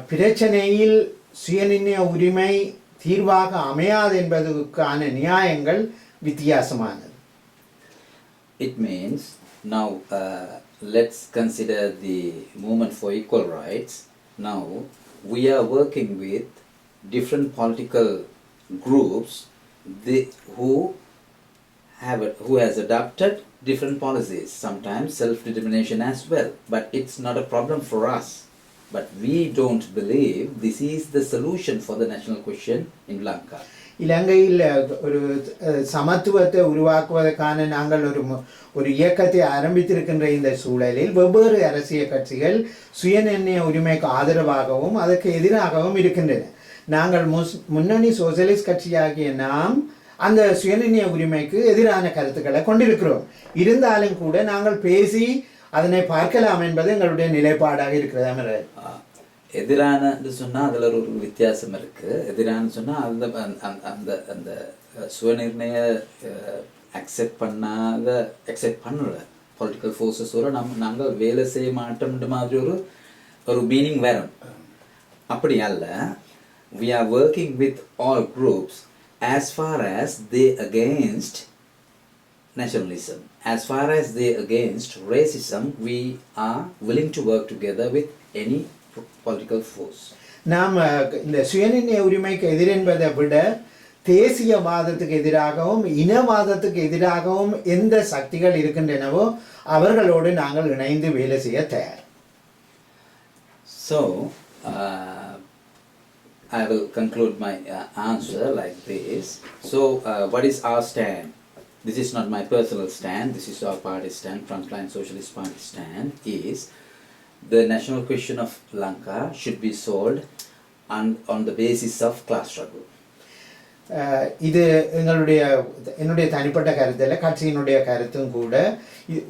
பிரச்சனையில் சுயநிர்ணய உரிமை தீர்வாக அமையாது என்பதற்கான நியாயங்கள் வித்தியாசமானது. It means now let's consider the movement for equal rights. Now we are working with different political groups who has adopted different policies, sometimes self-determination as well, but it's not a problem for us. But we don't believe this is the solution for the national question in Lanka. இலங்கையில் ஒரு சமத்துவத்தை உருவாக்குவதற்கான நாங்கள் ஒரு இயக்கத்தை ஆரம்பித்திருக்கின்ற இந்த சூழலில் வெவ்வேறு அரசியல் கட்சிகள் சுயநிர்ணய உரிமைக்கு ஆதரவாகவும் அதற்கு எதிராகவும் இருக்கின்றன. நாங்கள் முன்னணி சோசியலிஸ்ட் கட்சியாகிய நாம் அந்த சுயநிர்ணய உரிமைக்கு எதிரான கருத்துக்களை கொண்டிருக்கிறோம். இருந்தாலும் கூட நாங்கள் பேசி அதனை பார்க்கலாம் என்பது எங்களுடைய நிலைப்பாடாக இருக்கிறதா. எதிரானது சொன்னால் அதில் ஒரு வித்தியாசம் இருக்குது. எதிரானு சொன்னால் அந்த அந்த அந்த சுயநிர்ணய அக்செப்ட் பண்ணுற பொலிட்டிக்கல் ஃபோர்ஸஸோடு நாங்கள் வேலை செய்ய மாட்டோம்ன்ற மாதிரி ஒரு மீனிங் வரும். அப்படி அல்ல, we are working with all groups as far as they against nationalism, as far as they against racism. We are willing to work together with any political force. நாம் இந்த சுயநிர்ணய உரிமைக்கு எதிரென்பதை விட தேசியவாதத்துக்கு எதிராகவும் இனவாதத்துக்கு எதிராகவும் எந்த சக்திகள் இருக்கின்றனவோ அவர்களோடு நாங்கள் இணைந்து வேலை செய்ய தயார். So I will conclude my answer like this. So what is our stand? This is not my personal stand, this is our party stand, Frontline Socialist Party stand, is the national question of Lanka should be solved on the basis of class struggle. இது என்னுடைய தனிப்பட்ட கருத்தில் கட்சியினுடைய கருத்தும் கூட,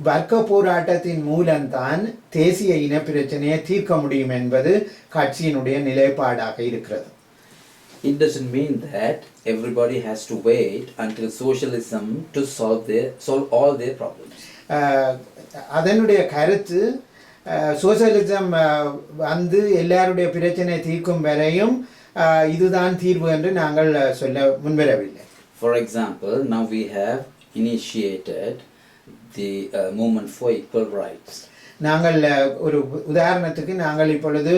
வர்க்க போராட்டத்தின் மூலம்தான் தேசிய இன பிரச்சனையை தீர்க்க முடியும் என்பது கட்சியினுடைய நிலைப்பாடாக இருக்கிறது. It doesn't mean that everybody has to wait until socialism to solve all their problems. அதனுடைய கருத்து சோசியலிசம் வந்து எல்லாருடைய பிரச்சனை தீர்க்கும் வரையும் இதுதான் தீர்வு என்று நாங்கள் சொல்ல முன்வரவில்லை. For example, now we have initiated the movement for equal rights. நாங்கள் ஒரு உதாரணத்துக்கு நாங்கள் இப்பொழுது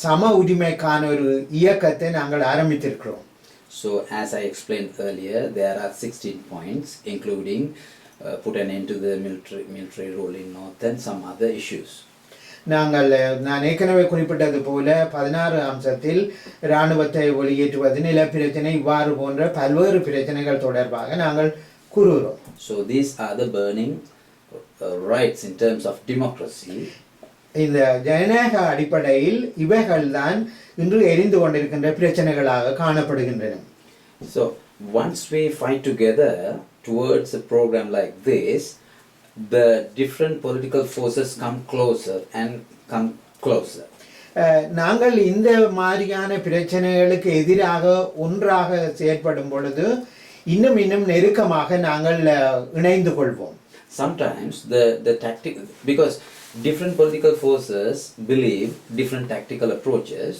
சம உரிமைக்கான ஒரு இயக்கத்தை நாங்கள் ஆரம்பித்திருக்கிறோம். So as I explained earlier, there are 16 points including put an end to the military rule in North and some other issues. நான் ஏற்கனவே குறிப்பிட்டது போல 16 அம்சத்தில் இராணுவத்தை வெளியேற்றுவது, நில பிரச்சனை, இவ்வாறு போன்ற பல்வேறு பிரச்சனைகள் தொடர்பாக நாங்கள் கூறுகிறோம். So these are the burning rights in terms of democracy. இந்த ஜனநாயக அடிப்படையில் இவைகள்தான் இன்று எரிந்து கொண்டிருக்கின்ற பிரச்சனைகளாக காணப்படுகின்றன. So once we fight together towards a program like this, the different political forces come closer and come closer. நாங்கள் இந்த மாதிரியான பிரச்சனைகளுக்கு எதிராக ஒன்றாக செயற்படும் பொழுது இன்னும் நெருக்கமாக நாங்கள் இணைந்து கொள்வோம். Sometimes the tactic, because different political forces believe different tactical approaches.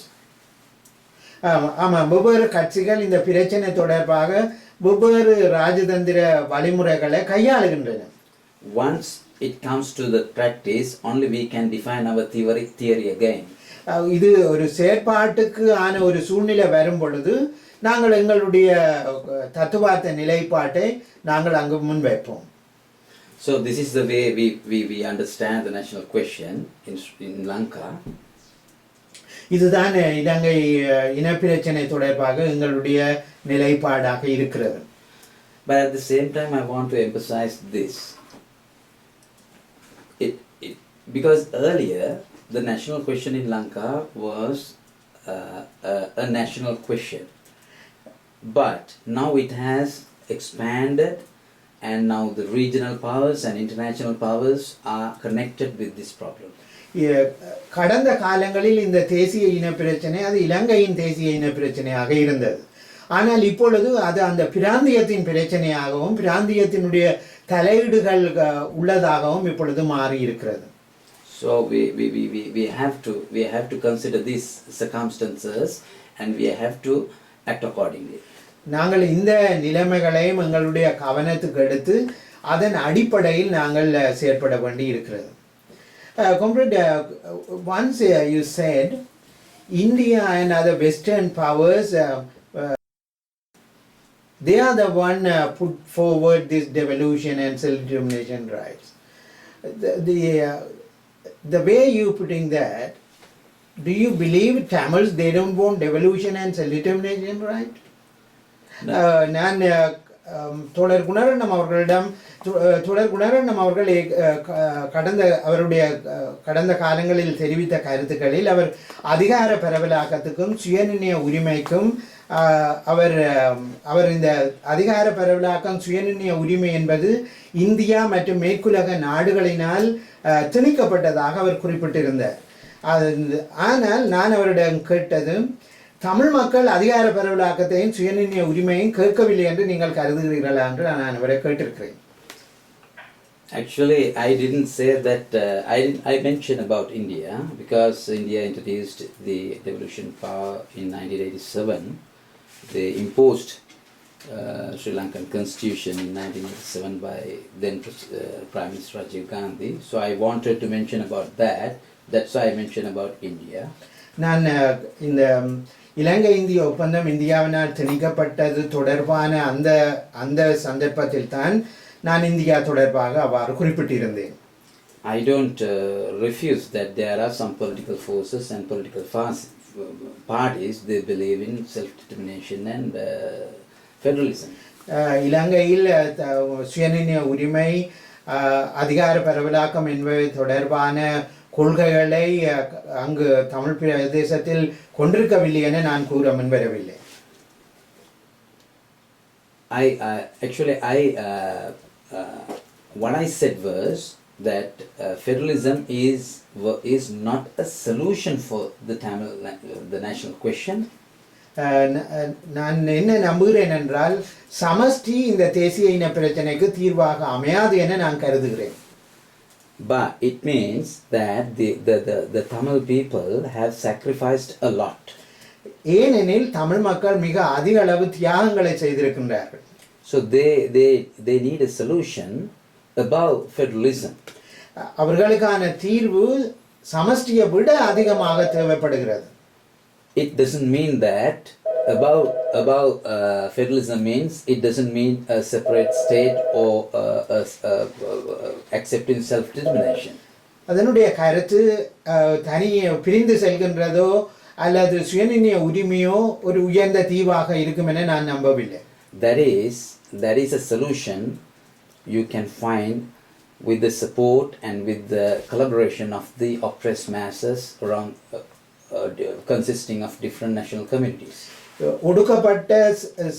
ஆமாம், வெவ்வேறு கட்சிகள் இந்த பிரச்சனை தொடர்பாக வெவ்வேறு ராஜதந்திர வழிமுறைகளை கையாளுகின்றன. Once it comes to the practice, only we can define our theory again. இது ஒரு செயற்பாட்டுக்கு ஆன ஒரு சூழ்நிலை வரும் பொழுது நாங்கள் எங்களுடைய தத்துவார்த்த நிலைப்பாட்டை நாங்கள் அங்கு முன்வைப்போம். So this is the way we understand the national question in Lanka. இதுதான் இலங்கை இனப்பிரச்சனை தொடர்பாக எங்களுடைய நிலைப்பாடாக இருக்கிறது. But at the same time, I want to emphasize this. Because earlier, the national question in Lanka was a national question. But now it has expanded, and now the regional powers and international powers are connected with this problem. கடந்த காலங்களில் இந்த தேசிய இன பிரச்சனை அது இலங்கையின் தேசிய இன பிரச்சனையாக இருந்தது. ஆனால் இப்பொழுது அது அந்த பிராந்தியத்தின் பிரச்சனையாகவும் பிராந்தியத்தினுடைய தலையீடுகள் உள்ளதாகவும் இப்பொழுது மாறி இருக்கிறது. So we have to consider these circumstances and we have to act accordingly. நாங்கள் இந்த நிலைமைகளையும் எங்களுடைய கவனத்துக்கு எடுத்து அதன் அடிப்படையில் நாங்கள் செயற்பட வேண்டி இருக்கிறது. Comrade, once you said India and other Western powers, they are the one put forward this devolution and self-determination rights. The way you putting that, do you believe Tamils they don't want devolution and self-determination right? நான் தோழர் குணரட்னம் அவர்கள் கடந்த காலங்களில் தெரிவித்த கருத்துக்களில் அவர் அதிகார பரவலாக்கத்துக்கும் சுயநிர்ணய உரிமைக்கும் அவர் இந்த அதிகார பரவலாக்கம் சுயநிர்ணய உரிமை என்பது இந்தியா மற்றும் மேற்குலக நாடுகளினால் திணிக்கப்பட்டதாக அவர் குறிப்பிட்டிருந்தார். ஆனால் நான் அவரிடம் கேட்டது, தமிழ் மக்கள் அதிகார பரவலாக்கத்தையும் சுயநிர்ணய உரிமையும் கேட்கவில்லை என்று நீங்கள் கருதுகிறீர்களா என்று நான் அவரை கேட்டிருக்கிறேன். Actually, I didn't say that. I mentioned about India because India introduced the devolution power in 1987. They imposed Sri Lankan Constitution in 1987 by then Prime Minister Rajiv Gandhi. So I wanted to mention about that. That's why I mentioned about India. நான் இந்த இலங்கை இந்திய ஒப்பந்தம் இந்தியாவினால் திணிக்கப்பட்டது தொடர்பான அந்த சந்தர்ப்பத்தில் தான் நான் India தொடர்பாக அவ்வாறு குறிப்பிட்டிருந்தேன். I don't refuse that there are some political forces and political parties they believe in self-determination and federalism. இலங்கையில் சுயநிர்ணய உரிமை, அதிகார பரவலாக்கம் என்பவை தொடர்பான கொள்கைகளை அங்கு தமிழ் பிரதேசத்தில் கொண்டிருக்கவில்லை என நான் கூற முன்வரவில்லை. What I said was that federalism is not a solution for the national question. நான் என்ன நம்புகிறேன் என்றால் சமஷ்டி இந்த தேசிய இன பிரச்சனைக்கு தீர்வாக அமையாது என நான் கருதுகிறேன். But it means that the Tamil people have sacrificed a lot. ஏனெனில் தமிழ் மக்கள் மிக அதிக அளவு தியாகங்களை செய்திருக்கின்றார்கள். So they need a solution above federalism. அவர்களுக்கான தீர்வு சமஷ்டியை விட அதிகமாக தேவைப்படுகிறது. It doesn't mean that above federalism means it doesn't mean a separate state or accepting self-determination. அதனுடைய கருத்து தனியே பிரிந்து செல்கின்றதோ அல்லது சுயநிர்ணய உரிமையோ ஒரு உயர்ந்த தீவாக இருக்கும் என நான் நம்பவில்லை. That is a solution you can find with the support and with the collaboration of the oppressed masses around consisting of different national communities. ஒடுக்கப்பட்ட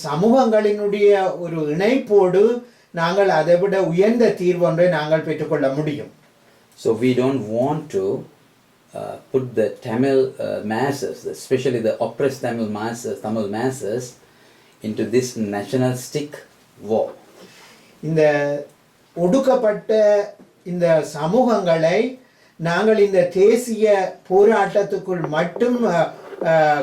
சமூகங்களினுடைய ஒரு இணைப்போடு நாங்கள் அதை விட உயர்ந்த தீர்வொன்றை நாங்கள் பெற்றுக்கொள்ள முடியும். So we don't want to put the Tamil masses, especially the oppressed Tamil masses, into this nationalistic war. இந்த ஒடுக்கப்பட்ட இந்த சமூகங்களை நாங்கள் இந்த தேசிய போராட்டத்துக்குள் மட்டும்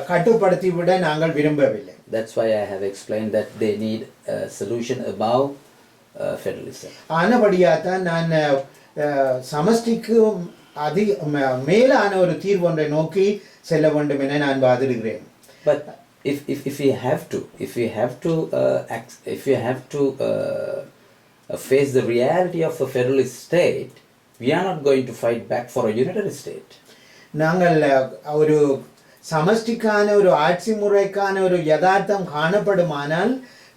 கட்டுப்படுத்திவிட நாங்கள் விரும்பவில்லை. That's why I have explained that they need a solution above federalism. ஆனபடியாத்தான் நான் சமஷ்டிக்கு மேலான ஒரு தீர்வொன்றை நோக்கி செல்ல வேண்டும் என நான் வாதிடுகிறேன். But if we have to face the reality of a federalist state, we are not going to fight back for a unitary state. நாங்கள் ஒரு சமஷ்டிக்கான ஒரு ஆட்சி முறைக்கான ஒரு யதார்த்தம் காணப்படுமானால்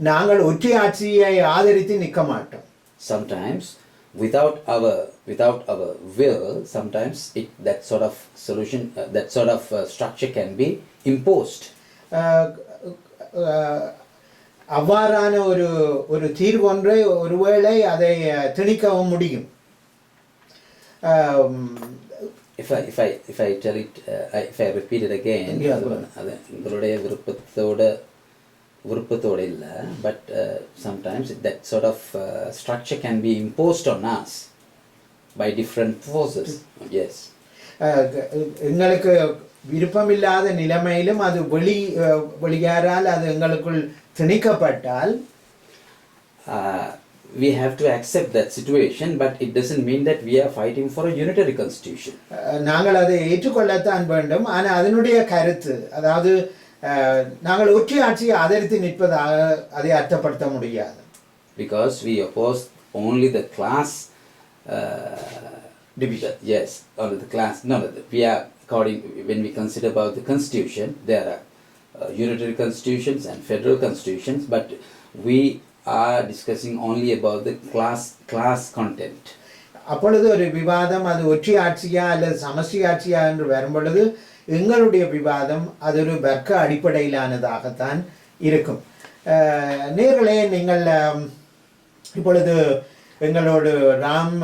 நாங்கள் ஒற்றை ஆட்சியை ஆதரித்து நிற்க மாட்டோம். Sometimes without our will, sometimes that sort of solution, that sort of structure can be imposed. அவ்வாறான ஒரு தீர்வொன்றை ஒருவேளை அதை திணிக்கவும் முடியும். If I tell it, if I repeat it again, உங்களுடைய விருப்பத்தோட இல்ல, but sometimes that sort of structure can be imposed on us by different forces. Yes. எங்களுக்கு விருப்பமில்லாத நிலைமையிலும் அது வெளியாரால் அது எங்களுக்குள் திணிக்கப்பட்டால் we have to accept that situation, but it doesn't mean that we are fighting for a unitary constitution. நாங்கள் அதை ஏற்றுக்கொள்ளத்தான் வேண்டும். ஆனால் அதனுடைய கருத்து, அதாவது நாங்கள் ஒற்றை ஆட்சியை ஆதரித்து நிற்பதாக அதை அர்த்தப்படுத்த முடியாது. Because we oppose only the class division. Yes, only the class. No, we are when we consider about the constitution, there are unitary constitutions and federal constitutions, but we are discussing only about the class content. அப்பொழுது ஒரு விவாதம் அது ஒற்றை ஆட்சியா அல்லது சமஷ்டி ஆட்சியா என்று வரும்பொழுது எங்களுடைய விவாதம் அது ஒரு வர்க்க அடிப்படையிலானதாகத்தான் இருக்கும். நேர்களே, நீங்கள் இப்பொழுது எங்களோடு ராம்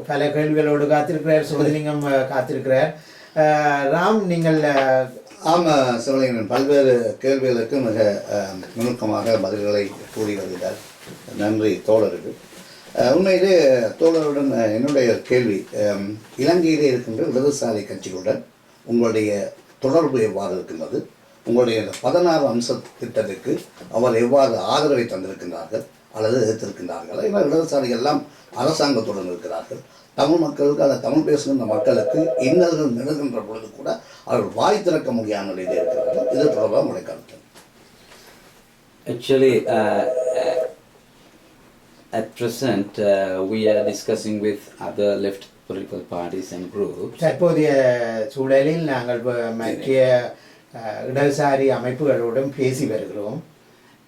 பல கேள்விகளோடு காத்திருக்கிறார், சுகலிங்கம் காத்திருக்கிறார். ராம், நீங்கள் ஆமாம் சிவலிங்கன் பல்வேறு கேள்விகளுக்கு மிக நுணுக்கமாக பதில்களை கூறி வருகிறார். நன்றி தோழருக்கு. உண்மையிலே தோழருடன் என்னுடைய கேள்வி, இலங்கையிலே இருக்கின்ற இடதுசாரி கட்சிகளுடன் உங்களுடைய தொடர்பு எவ்வாறு இருக்கின்றது? உங்களுடைய 16 அம்ச திட்டத்துக்கு அவர் எவ்வாறு ஆதரவை தந்திருக்கின்றார்கள் அல்லது எதிர்த்திருக்கின்றார்கள்? ஏன்னா இடதுசாரிகள் எல்லாம் அரசாங்கத்துடன் இருக்கிறார்கள். தமிழ் மக்களுக்கு அல்லது தமிழ் பேசுகின்ற மக்களுக்கு இன்னல்கள் நிகழ்கின்ற பொழுது கூட அவர்கள் வாய் திறக்க முடியாத நிலையில் இருக்கிறார்கள். இது தொடர்பாக உங்களுடைய கருத்து? Actually, at present, we are discussing with other left political parties and groups. தற்போதைய சூழலில் நாங்கள் மத்திய இடதுசாரி அமைப்புகளோடும் பேசி வருகிறோம்.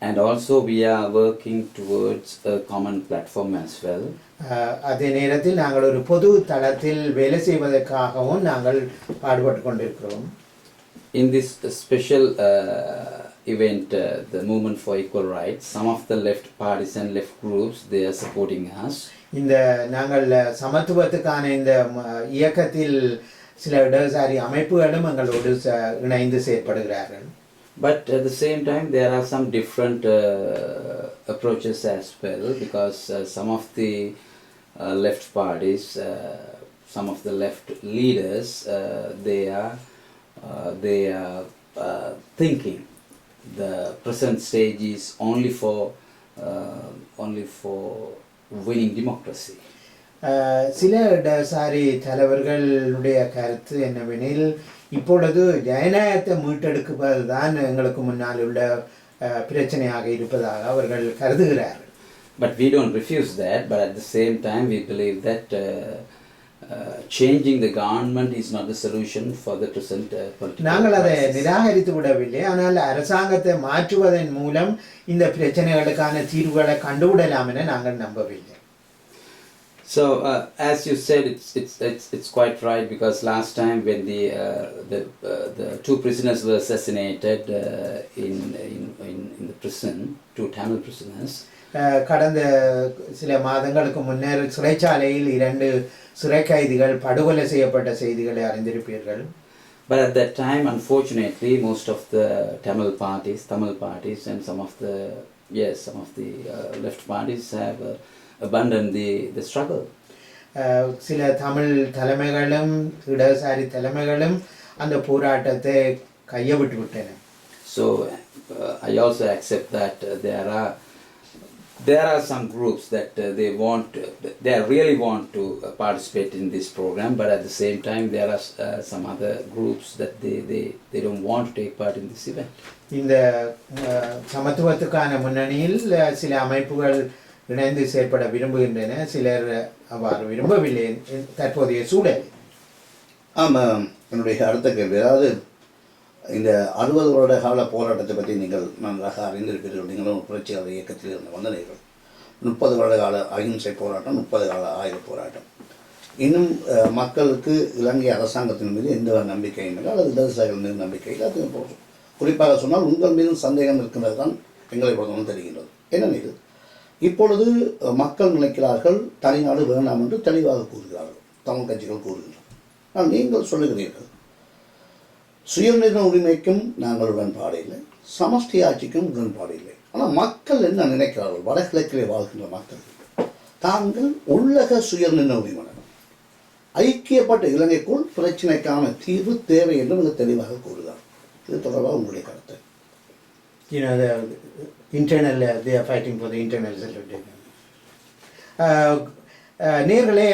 And also we are working towards a common platform as well. அதே நேரத்தில் நாங்கள் ஒரு பொது தளத்தில் வேலை செய்வதற்காகவும் நாங்கள் பாடுபட்டு கொண்டிருக்கிறோம். In this special event, the movement for equal rights, some of the left parties and left groups, they are supporting us. இந்த நாங்கள் சமத்துவத்துக்கான இந்த இயக்கத்தில் சில இடதுசாரி அமைப்புகளும் எங்களோடு இணைந்து செயற்படுகிறார்கள். But at the same time, there are some different approaches as well, because some of the left parties, some of the left leaders, they are thinking the present stage is only for winning democracy. சில இடதுசாரி தலைவர்களுடைய கருத்து என்னவெனில், இப்பொழுது ஜனநாயகத்தை மீட்டெடுப்பது தான் எங்களுக்கு முன்னால் உள்ள பிரச்சனையாக இருப்பதாக அவர்கள் கருதுகிறார்கள். But we don't refuse that, but at the same time we believe that changing the government is not the solution for the present political நாங்கள் அதை crisis. நிராகரித்து விடவில்லை. ஆனால் அரசாங்கத்தை மாற்றுவதன் மூலம் இந்த பிரச்சனைகளுக்கான தீர்வுகளை கண்டுவிடலாம் என நாங்கள் நம்பவில்லை. So as you said, it's quite right, because last time when the two prisoners were assassinated in the prison, two Tamil prisoners. கடந்த சில மாதங்களுக்கு முன்னர் சிறைச்சாலையில் 2 சிறை கைதிகள் படுகொலை செய்யப்பட்ட செய்திகளை அறிந்திருப்பீர்கள். But at that time, unfortunately, most of the Tamil parties and some of the left parties have abandoned the struggle. சில தமிழ் தலைமைகளும் இடதுசாரி தலைமைகளும் அந்த போராட்டத்தை கையவிட்டு விட்டன. So I also accept that there are some groups that they really want to participate in this program, but at the same time there are some other groups that they don't want to take part in this event. இந்த சமத்துவத்துக்கான முன்னணியில் சில அமைப்புகள் இணைந்து செயற்பட விரும்புகின்றன, சிலர் அவ்வாறு விரும்பவில்லை தற்போதைய சூழல். ஆமாம், என்னுடைய அடுத்த கேள்வி, அதாவது இந்த 60 வருட கால போராட்டத்தை பற்றி நீங்கள் நன்றாக அறிந்திருப்பீர்கள். நீங்களும் புரட்சியாளர் இயக்கத்தில் இருந்து வந்தனீர்கள். 30 வருட கால அகிம்சை போராட்டம், 30 கால ஆயுத போராட்டம். இன்னும் மக்களுக்கு இலங்கை அரசாங்கத்தின் மீது எந்த நம்பிக்கையும் இல்லை, அல்லது இடதுசாரிகள் மீது நம்பிக்கை இல்லை. அது குறிப்பாக சொன்னால் உங்கள் மீதும் சந்தேகம் இருக்கின்றது தான் எங்களை பொறுத்தவரை தெரிகின்றது. என்னென்ன இப்பொழுது மக்கள் நினைக்கிறார்கள் தனிநாடு வேண்டாம் என்று தெளிவாக கூறுகிறார்கள், தமிழ் கட்சிகள் கூறுகின்றன. ஆனால் நீங்கள் சொல்லுகிறீர்கள் சுயநிர்ணய உரிமைக்கும் நாங்கள் உடன்பாடு இல்லை, சமஷ்டி ஆட்சிக்கும் உடன்பாடு இல்லை. ஆனால் மக்கள் என்ன நினைக்கிறார்கள்? வடகிழக்கிலே வாழ்கின்ற மக்கள் தாங்கள் உள்ளக சுயநிர்ணய உரிமை, ஐக்கியப்பட்ட இலங்கைக்குள் பிரச்சினைக்கான தீர்வு தேவை என்று மிக தெளிவாக கூறுகிறார். இது தொடர்பாக உங்களுடைய கருத்து? Internal, they are fighting for the internal self-determination. நேர்களே,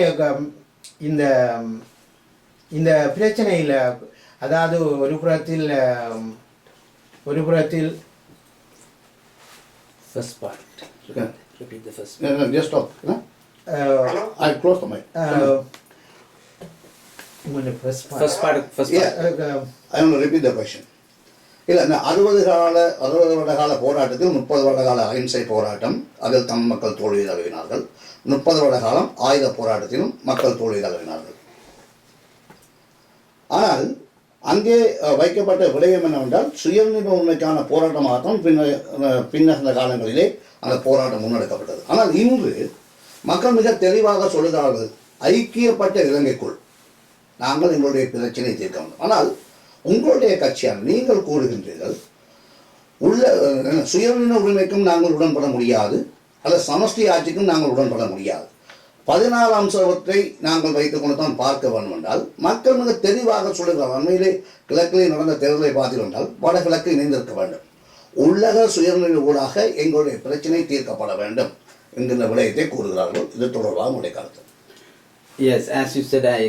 இந்த பிரச்சனையில், அதாவது ஒரு புறத்தில் First part. Repeat the first part. Just stop. I close the mic. First part. I want to repeat the question. இல்லை, இந்த 60 வருட கால போராட்டத்தில் 30 வருட கால அகிம்சை போராட்டம், அதில் தமிழ் மக்கள் தோல்வி தழுவினார்கள். 30 வருட காலம் ஆயுத போராட்டத்திலும் மக்கள் தோல்வி தழுவினார்கள். ஆனால் அங்கே வைக்கப்பட்ட விடயம் என்னவென்றால் சுயநிர்ணய உரிமைக்கான போராட்டமாகத்தான் பின்னர் காலங்களிலே அந்த போராட்டம் முன்னெடுக்கப்பட்டது. ஆனால் இன்று மக்கள் மிக தெளிவாக சொல்லுகிறார்கள், ஐக்கியப்பட்ட இலங்கைக்குள் நாங்கள் எங்களுடைய பிரச்சனை தீர்க்க வேண்டும். ஆனால் உங்களுடைய கட்சியான நீங்கள் கூறுகின்றீர்கள் சுயநிர்ணய உரிமைக்கும் நாங்கள் உடன்பட முடியாது, அல்லது சமஷ்டி ஆட்சிக்கும் நாங்கள் உடன்பட முடியாது. 14 அம்சத்தை நாங்கள் வைத்துக் கொண்டு தான் பார்க்க வேண்டும் என்றால் மக்கள் மிக தெளிவாக சொல்லுகிறார். அண்மையிலே கிழக்கிலே நடந்த தேர்தலை பார்த்துக்கொண்டால் வடகிழக்கு இணைந்திருக்க வேண்டும், உள்ளக சுயநிர்ணய ஊடாக எங்களுடைய பிரச்சனை தீர்க்கப்பட வேண்டும் என்கின்ற விடயத்தை கூறுகிறார்கள். இது தொடர்பாக உங்களுடைய கருத்து? Yes, as you said, I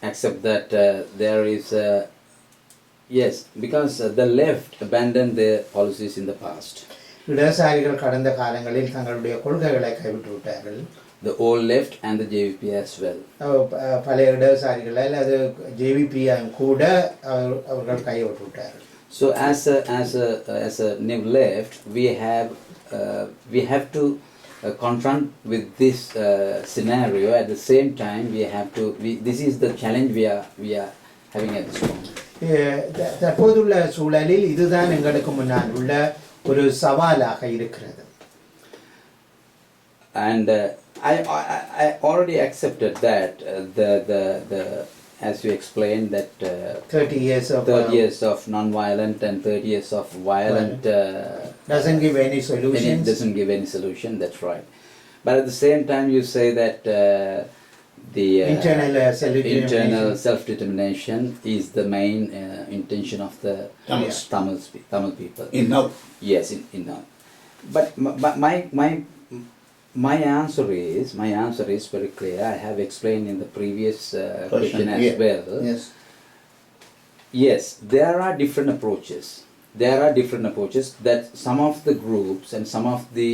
accept that there is yes, because the left abandoned their policies in the past. இடதுசாரிகள் கடந்த காலங்களில் தங்களுடைய கொள்கைகளை கைவிட்டு விட்டார்கள். The old left and the JVP as well. பழைய இடதுசாரிகள் அல்லது JVP கூட அவர்கள் கைவிட்டு விட்டார்கள். So as a new left, we have to confront with this scenario. At the same time, this is the challenge we are having at this moment. தற்போதுள்ள சூழலில் இதுதான் எங்களுக்கு முன்னால் உள்ள ஒரு சவாலாக இருக்கிறது. And I already accepted that the as you explained that 30 years of non-violent and 30 years of violent doesn't give any solutions. It doesn't give any solution. That's right. But at the same time, you say that the internal self-determination is the main intention of the Tamil people. In now. Yes, in now. But my answer is very clear. I have explained in the previous question as well. Yes. Yes, there are different approaches. there are different approaches that some of the groups and some of the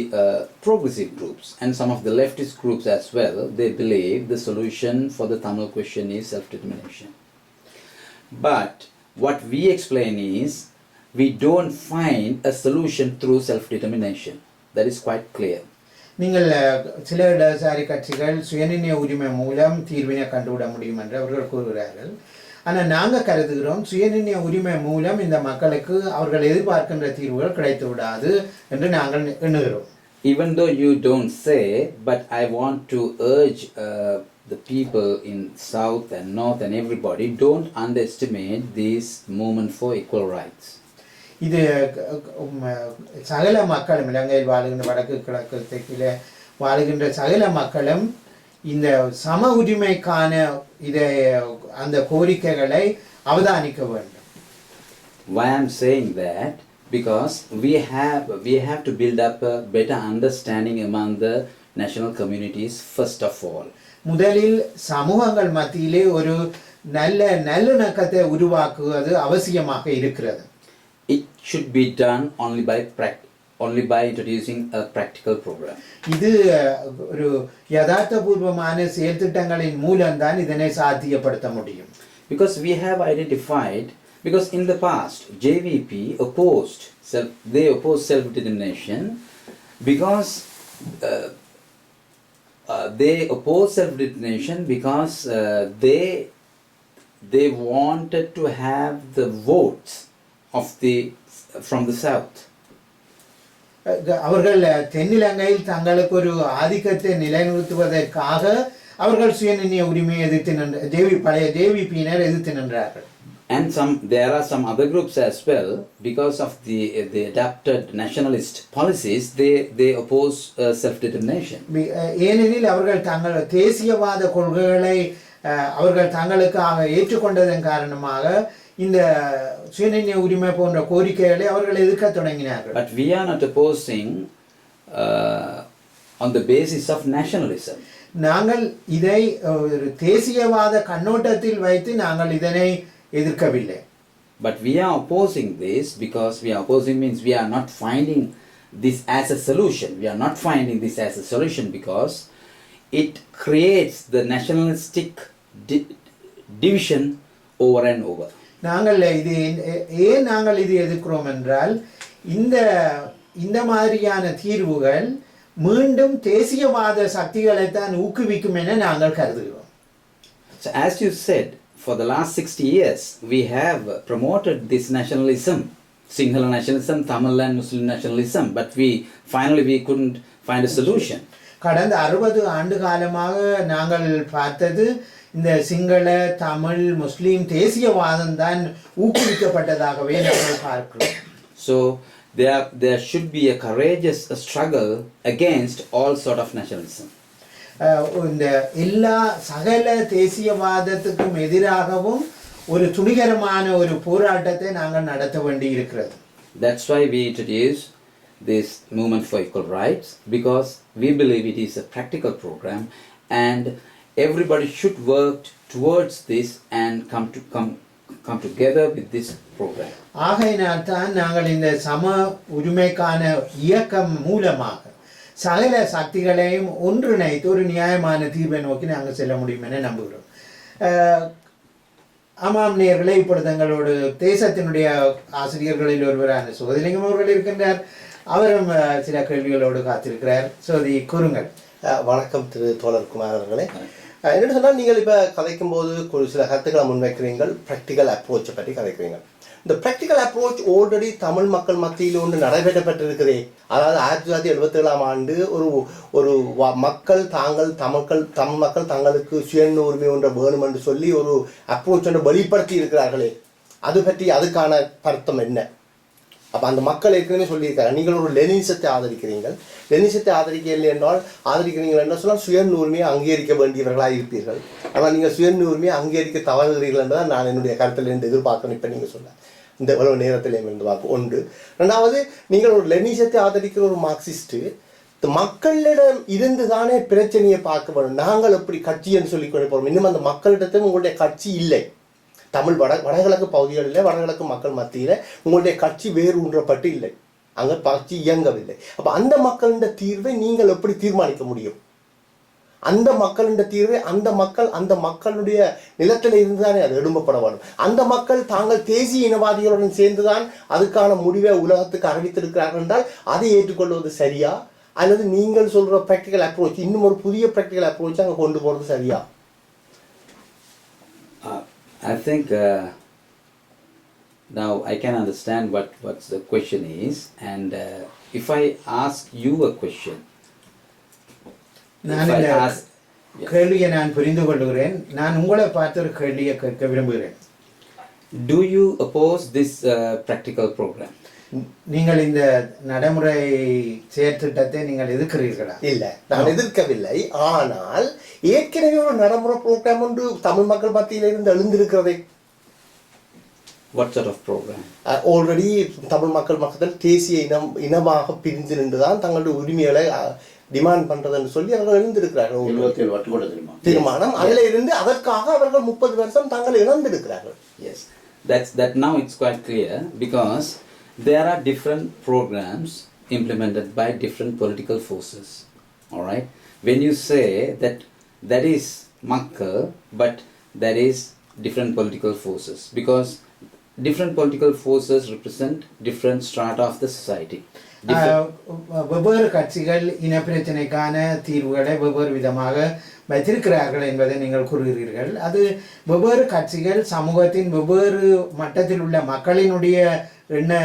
progressive groups and some of the leftist groups as well, they believe the solution for the Tamil question is self-determination. But what we explain is we don't find a solution through self-determination. That is quite clear. நீங்கள் சில இடதுசாரி கட்சிகள் சுயநிர்ணய உரிமை மூலம் தீர்வினை கண்டுவிட முடியும் என்று அவர்கள் கூறுகிறார்கள். ஆனால் நாங்கள் கருதுகிறோம் சுயநிர்ணய உரிமை மூலம் இந்த மக்களுக்கு அவர்கள் எதிர்பார்க்கின்ற தீர்வுகள் கிடைத்து விடாது என்று நாங்கள் எண்ணுகிறோம். Even though you don't say, but I want to urge the people in South and North and everybody, don't underestimate this movement for equal rights. இது சகல மக்களும் இலங்கையில் வாழுகின்ற வடக்கு கிழக்கு தெற்கில் வாழுகின்ற சகல மக்களும் இந்த சம உரிமைக்கான இதை அந்த கோரிக்கைகளை அவதானிக்க வேண்டும். Why I'm saying that? Because we have to build up a better understanding among the national communities first of all. முதலில் சமூகங்கள் மத்தியிலே ஒரு நல்ல நல்லிணக்கத்தை உருவாக்குவது அவசியமாக இருக்கிறது. It should be done only by introducing a practical program. இது ஒரு யதார்த்தபூர்வமான செயல்திட்டங்களின் மூலம்தான் இதனை சாத்தியப்படுத்த முடியும். Because we have identified, because in the past JVP opposed self-determination because they opposed self-determination because they wanted to have the votes from the south. அவர்கள் தென்னிலங்கையில் தங்களுக்கு ஒரு ஆதிக்கத்தை நிலைநிறுத்துவதற்காக அவர்கள் சுயநிர்ணய உரிமையை எதிர்த்து ஜேவிபியினர் எதிர்த்து நின்றார்கள். And there are some other groups as well, because of the adapted nationalist policies, they oppose self-determination. ஏனெனில் அவர்கள் தங்கள் தேசியவாத கொள்கைகளை அவர்கள் தங்களுக்காக ஏற்றுக்கொண்டதன் காரணமாக இந்த சுயநிர்ணய உரிமை போன்ற கோரிக்கைகளை அவர்கள் எதிர்க்க தொடங்கினார்கள். But we are not opposing on the basis of nationalism. நாங்கள் இதை ஒரு தேசியவாத கண்ணோட்டத்தில் வைத்து நாங்கள் இதனை எதிர்க்கவில்லை. But we are opposing this because we are opposing means we are not finding this as a solution. We are not finding this as a solution because it creates the nationalistic division over and over. நாங்கள் இது எதிர்க்கிறோம் என்றால் இந்த மாதிரியான தீர்வுகள் மீண்டும் தேசியவாத சக்திகளை தான் ஊக்குவிக்கும் என நாங்கள் கருதுகிறோம். So as you said, for the last 60 years we have promoted this nationalism, Sinhala nationalism, Tamil and Muslim nationalism, but we couldn't find a solution. கடந்த 60 ஆண்டு காலமாக நாங்கள் பார்த்தது இந்த சிங்கள தமிழ் முஸ்லீம் தேசியவாதம் தான் ஊக்குவிக்கப்பட்டதாகவே நாங்கள் பார்க்கிறோம். So there should be a courageous struggle against all sort of nationalism. இந்த எல்லா சகல தேசியவாதத்துக்கும் எதிராகவும் ஒரு துணிகரமான ஒரு போராட்டத்தை நாங்கள் நடத்த வேண்டி இருக்கிறது. That's why we introduced this movement for equal rights, because we believe it is a practical program and everybody should work towards this and come together with this program. ஆகையினால் தான் நாங்கள் இந்த சம உரிமைக்கான இயக்கம் மூலமாக சகல சக்திகளையும் ஒன்றிணைத்து ஒரு நியாயமான தீர்வை நோக்கி நாங்கள் செல்ல முடியும் என நம்புகிறோம். ஆமாம் நேயர்களே, இப்பொழுது எங்களோடு தேசத்தினுடைய ஆசிரியர்களில் ஒருவரான சோதிலிங்கம் அவர்கள் இருக்கின்றார். அவரும் சில கேள்விகளோடு காத்திருக்கிறார். சோதி, கூறுங்கள். வணக்கம் திரு தோழர் குமார் அவர்களே. என்னென்னு சொன்னால், நீங்கள் இப்போ கதைக்கும் போது ஒரு சில கருத்துக்களை முன்வைக்கிறீங்கள், ப்ராக்டிக்கல் அப்ரோச்சை பற்றி கதைக்கிறீங்க. இந்த ப்ராக்டிக்கல் அப்ரோச் ஆல்ரெடி தமிழ் மக்கள் மத்தியில் ஒன்று நடைபெற்றப்பட்டிருக்கிறதே. அதாவது 1977ஆம் ஆண்டு ஒரு மக்கள் தமிழ் மக்கள் தங்களுக்கு சுயநிர்ணய உரிமை ஒன்றை வேணும் என்று சொல்லி ஒரு அப்ரோச் ஒன்று வெளிப்படுத்தி இருக்கிறார்களே, அது பற்றி அதுக்கான பருத்தம் என்ன? அப்போ அந்த மக்கள் ஏற்கனவே சொல்லியிருக்காங்க, நீங்கள் ஒரு லெனினிசத்தை ஆதரிக்கிறீர்கள். லெனினிசத்தை ஆதரிக்கவில்லை என்றால் ஆதரிக்கிறீர்கள் என்ன சொன்னால் சுயநிர்ணய உரிமையை அங்கீகரிக்க வேண்டியவர்களாக இருப்பீர்கள். ஆனால் நீங்கள் சுயநிர்ணய உரிமையை அங்கீகரிக்க தவறுகிறீர்கள் என்றால் நான் என்னுடைய கருத்திலிருந்து எதிர்பார்க்கணும். இப்போ நீங்கள் சொல்ல இந்த எவ்வளவு நேரத்தில் இருந்து பார்க்க ஒன்று. ரெண்டாவது, நீங்கள் ஒரு லெனினிசத்தை ஆதரிக்கிற ஒரு மார்க்சிஸ்ட்டு மக்களிடம் இருந்து தானே பிரச்சனையை பார்க்க வேணும். நாங்கள் எப்படி கட்சி என்று சொல்லிக் கொண்டு போகிறோம். இன்னும் அந்த மக்களிடத்தில் உங்களுடைய கட்சி இல்லை. வடகிழக்கு பகுதிகளில் வடகிழக்கு மக்கள் மத்தியில் உங்களுடைய கட்சி வேறு ஊன்றப்பட்டு இல்லை, அங்கே கட்சி இயங்கவில்லை. அப்போ அந்த மக்களின் தீர்வை நீங்கள் எப்படி தீர்மானிக்க முடியும்? அந்த மக்களின் தீர்வை அந்த மக்களுடைய நிலத்தில் இருந்துதானே அது எழும்பப்பட வேண்டும். அந்த மக்கள் தாங்கள் தேசிய இனவாதிகளுடன் சேர்ந்துதான் அதுக்கான முடிவை உலகத்துக்கு அறிவித்திருக்கிறார்கள் என்றால் அதை ஏற்றுக்கொள்வது சரியா, அல்லது நீங்கள் சொல்ற ப்ராக்டிக்கல் அப்ரோச் இன்னும் ஒரு புதிய ப்ராக்டிக்கல் அப்ரோச் அங்கே கொண்டு போகிறது சரியா? I think now I can understand what the question is, and if I ask you a question, நான் கேள்வியை நான் புரிந்து கொள்கிறேன். நான் உங்களை பார்த்து ஒரு கேள்வியை கேட்க விரும்புகிறேன். Do you oppose this practical program? நீங்கள் இந்த நடைமுறை செயற்திட்டத்தை நீங்கள் எதிர்க்கிறீர்களா? இல்லை, நான் எதிர்க்கவில்லை. ஆனால் ஏற்கனவே ஒரு நடைமுறை ப்ரோக்ராம் ஒன்று தமிழ் மக்கள் மத்தியில் இருந்து எழுந்திருக்கிறதை. What sort of program? Already Tamil மக்கள் மக்கள் தேசிய இனமாக பிரிந்து நின்றுதான் தங்களுடைய உரிமைகளை டிமாண்ட் பண்றதுன்னு சொல்லி அவர்கள் எழுந்திருக்கிறார்கள். தீர்மானம் அதில் இருந்து அதற்காக அவர்கள் 30 வருஷம் தாங்கள் இழந்திருக்கிறார்கள். Yes, that now it's quite clear, because there are different programs implemented by different political forces. All right, when you say that is Makkal, but that is different political forces, because different political forces represent different strata of the society. வெவ்வேறு கட்சிகள் இனப்பிரச்சனைக்கான தீர்வுகளை வெவ்வேறு விதமாக வைத்திருக்கிறார்கள் என்பதை நீங்கள் கூறுகிறீர்கள். அது வெவ்வேறு கட்சிகள் சமூகத்தின் வெவ்வேறு மட்டத்தில் உள்ள மக்களினுடைய எண்ண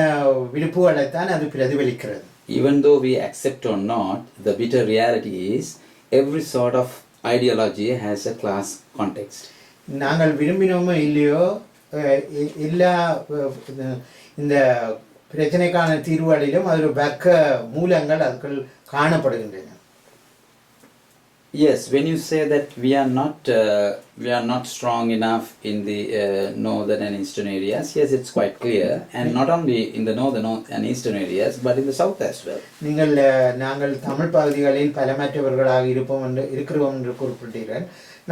விருப்புகளைத்தான் அது பிரதிபலிக்கிறது. Even though we accept or not, the bitter reality is every sort of ideology has a class context. நாங்கள் விரும்பினோமோ இல்லையோ எல்லா இந்த பிரச்சனைக்கான தீர்வுகளிலும் அது வர்க்க மூலங்கள் அதுக்குள் காணப்படுகின்றன. Yes, when you say that we are not strong enough in the northern and eastern areas, yes, it's quite clear, and not only in the northern and eastern areas, but in the south as well. நாங்கள் தமிழ் பகுதிகளில் பலமற்றவர்களாக இருக்கிறோம் என்று குறிப்பிட்டீர்கள்.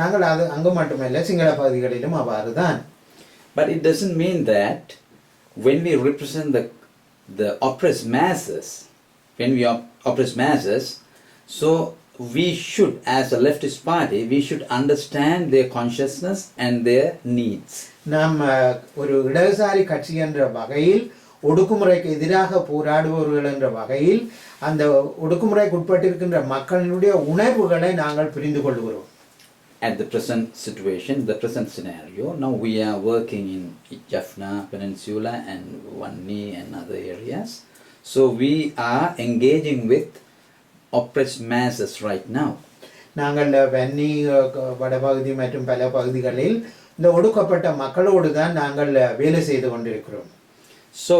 நாங்கள் அது அங்கு மட்டுமல்ல, சிங்கள பகுதிகளிலும் அவ்வாறுதான். But it doesn't mean that when we represent the oppressed masses, so we should, as a leftist party, we should understand their consciousness and their needs. நாம் ஒரு இடதுசாரி கட்சி என்ற வகையில், ஒடுக்குமுறைக்கு எதிராக போராடுபவர்கள் என்ற வகையில், அந்த ஒடுக்குமுறைக்கு உட்பட்டிருக்கின்ற மக்களுடைய உணர்வுகளை நாங்கள் புரிந்து கொள்கிறோம். At the present situation, the present scenario, now we are working in Jaffna Peninsula and Vanni and other areas. So we are engaging with oppressed masses right now. நாங்கள் வன்னி வடபகுதி மற்றும் பல பகுதிகளில் இந்த ஒடுக்கப்பட்ட மக்களோடு தான் நாங்கள் வேலை செய்து கொண்டிருக்கிறோம். So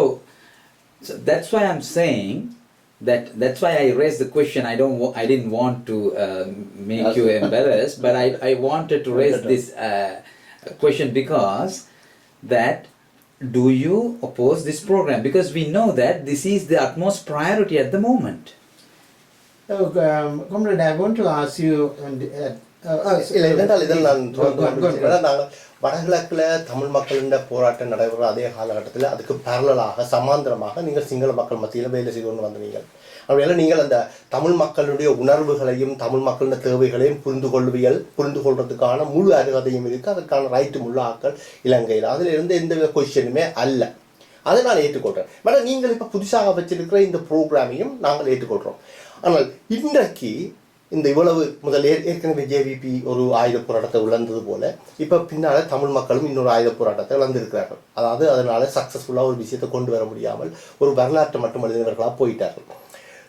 that's why I'm saying that's why I raised the question. I didn't want to make you embarrassed, but I wanted to raise this question, because that do you oppose this program, because we know that this is the utmost priority at the moment. Comrade, I want to ask you நாங்கள் வடகிழக்கில் தமிழ் மக்களின் போராட்டம் நடைபெற அதே காலகட்டத்தில் அதுக்கு பேரலாக சமாந்தரமாக நீங்கள் சிங்கள மக்கள் மத்தியில் வேலை செய்து கொண்டு வந்தீர்கள். அப்படியெல்லாம் நீங்கள் அந்த தமிழ் மக்களுடைய உணர்வுகளையும் தமிழ் மக்களின் தேவைகளையும் புரிந்து கொள்றதுக்கான முழு அருகதையும் இருக்குது. அதற்கான ரைட்டும் உள்ள ஆக்கள் இலங்கையில். அதில் இருந்து எந்த கொஸ்டினுமே அல்ல. அதை நான் ஏற்றுக்கொள்கிறேன். ஆனால் நீங்கள் இப்போ புதுசாக வச்சிருக்கிற இந்த ப்ரோக்ராமையும் நாங்கள் ஏற்றுக்கொள்கிறோம். ஆனால் இன்றைக்கு இந்த இவ்வளவு முதல் ஏற்கனவே ஜேவிபி ஒரு ஆயுத போராட்டத்தை இழந்தது போல இப்போ பின்னால் தமிழ் மக்களும் இன்னொரு ஆயுத போராட்டத்தை இழந்திருக்கிறார்கள். அதாவது அதனால் சக்ஸஸ்ஃபுல்லாக ஒரு விஷயத்தை கொண்டு வர முடியாமல் ஒரு வரலாற்றை மட்டும் எழுதினவர்களாக போயிட்டார்கள்.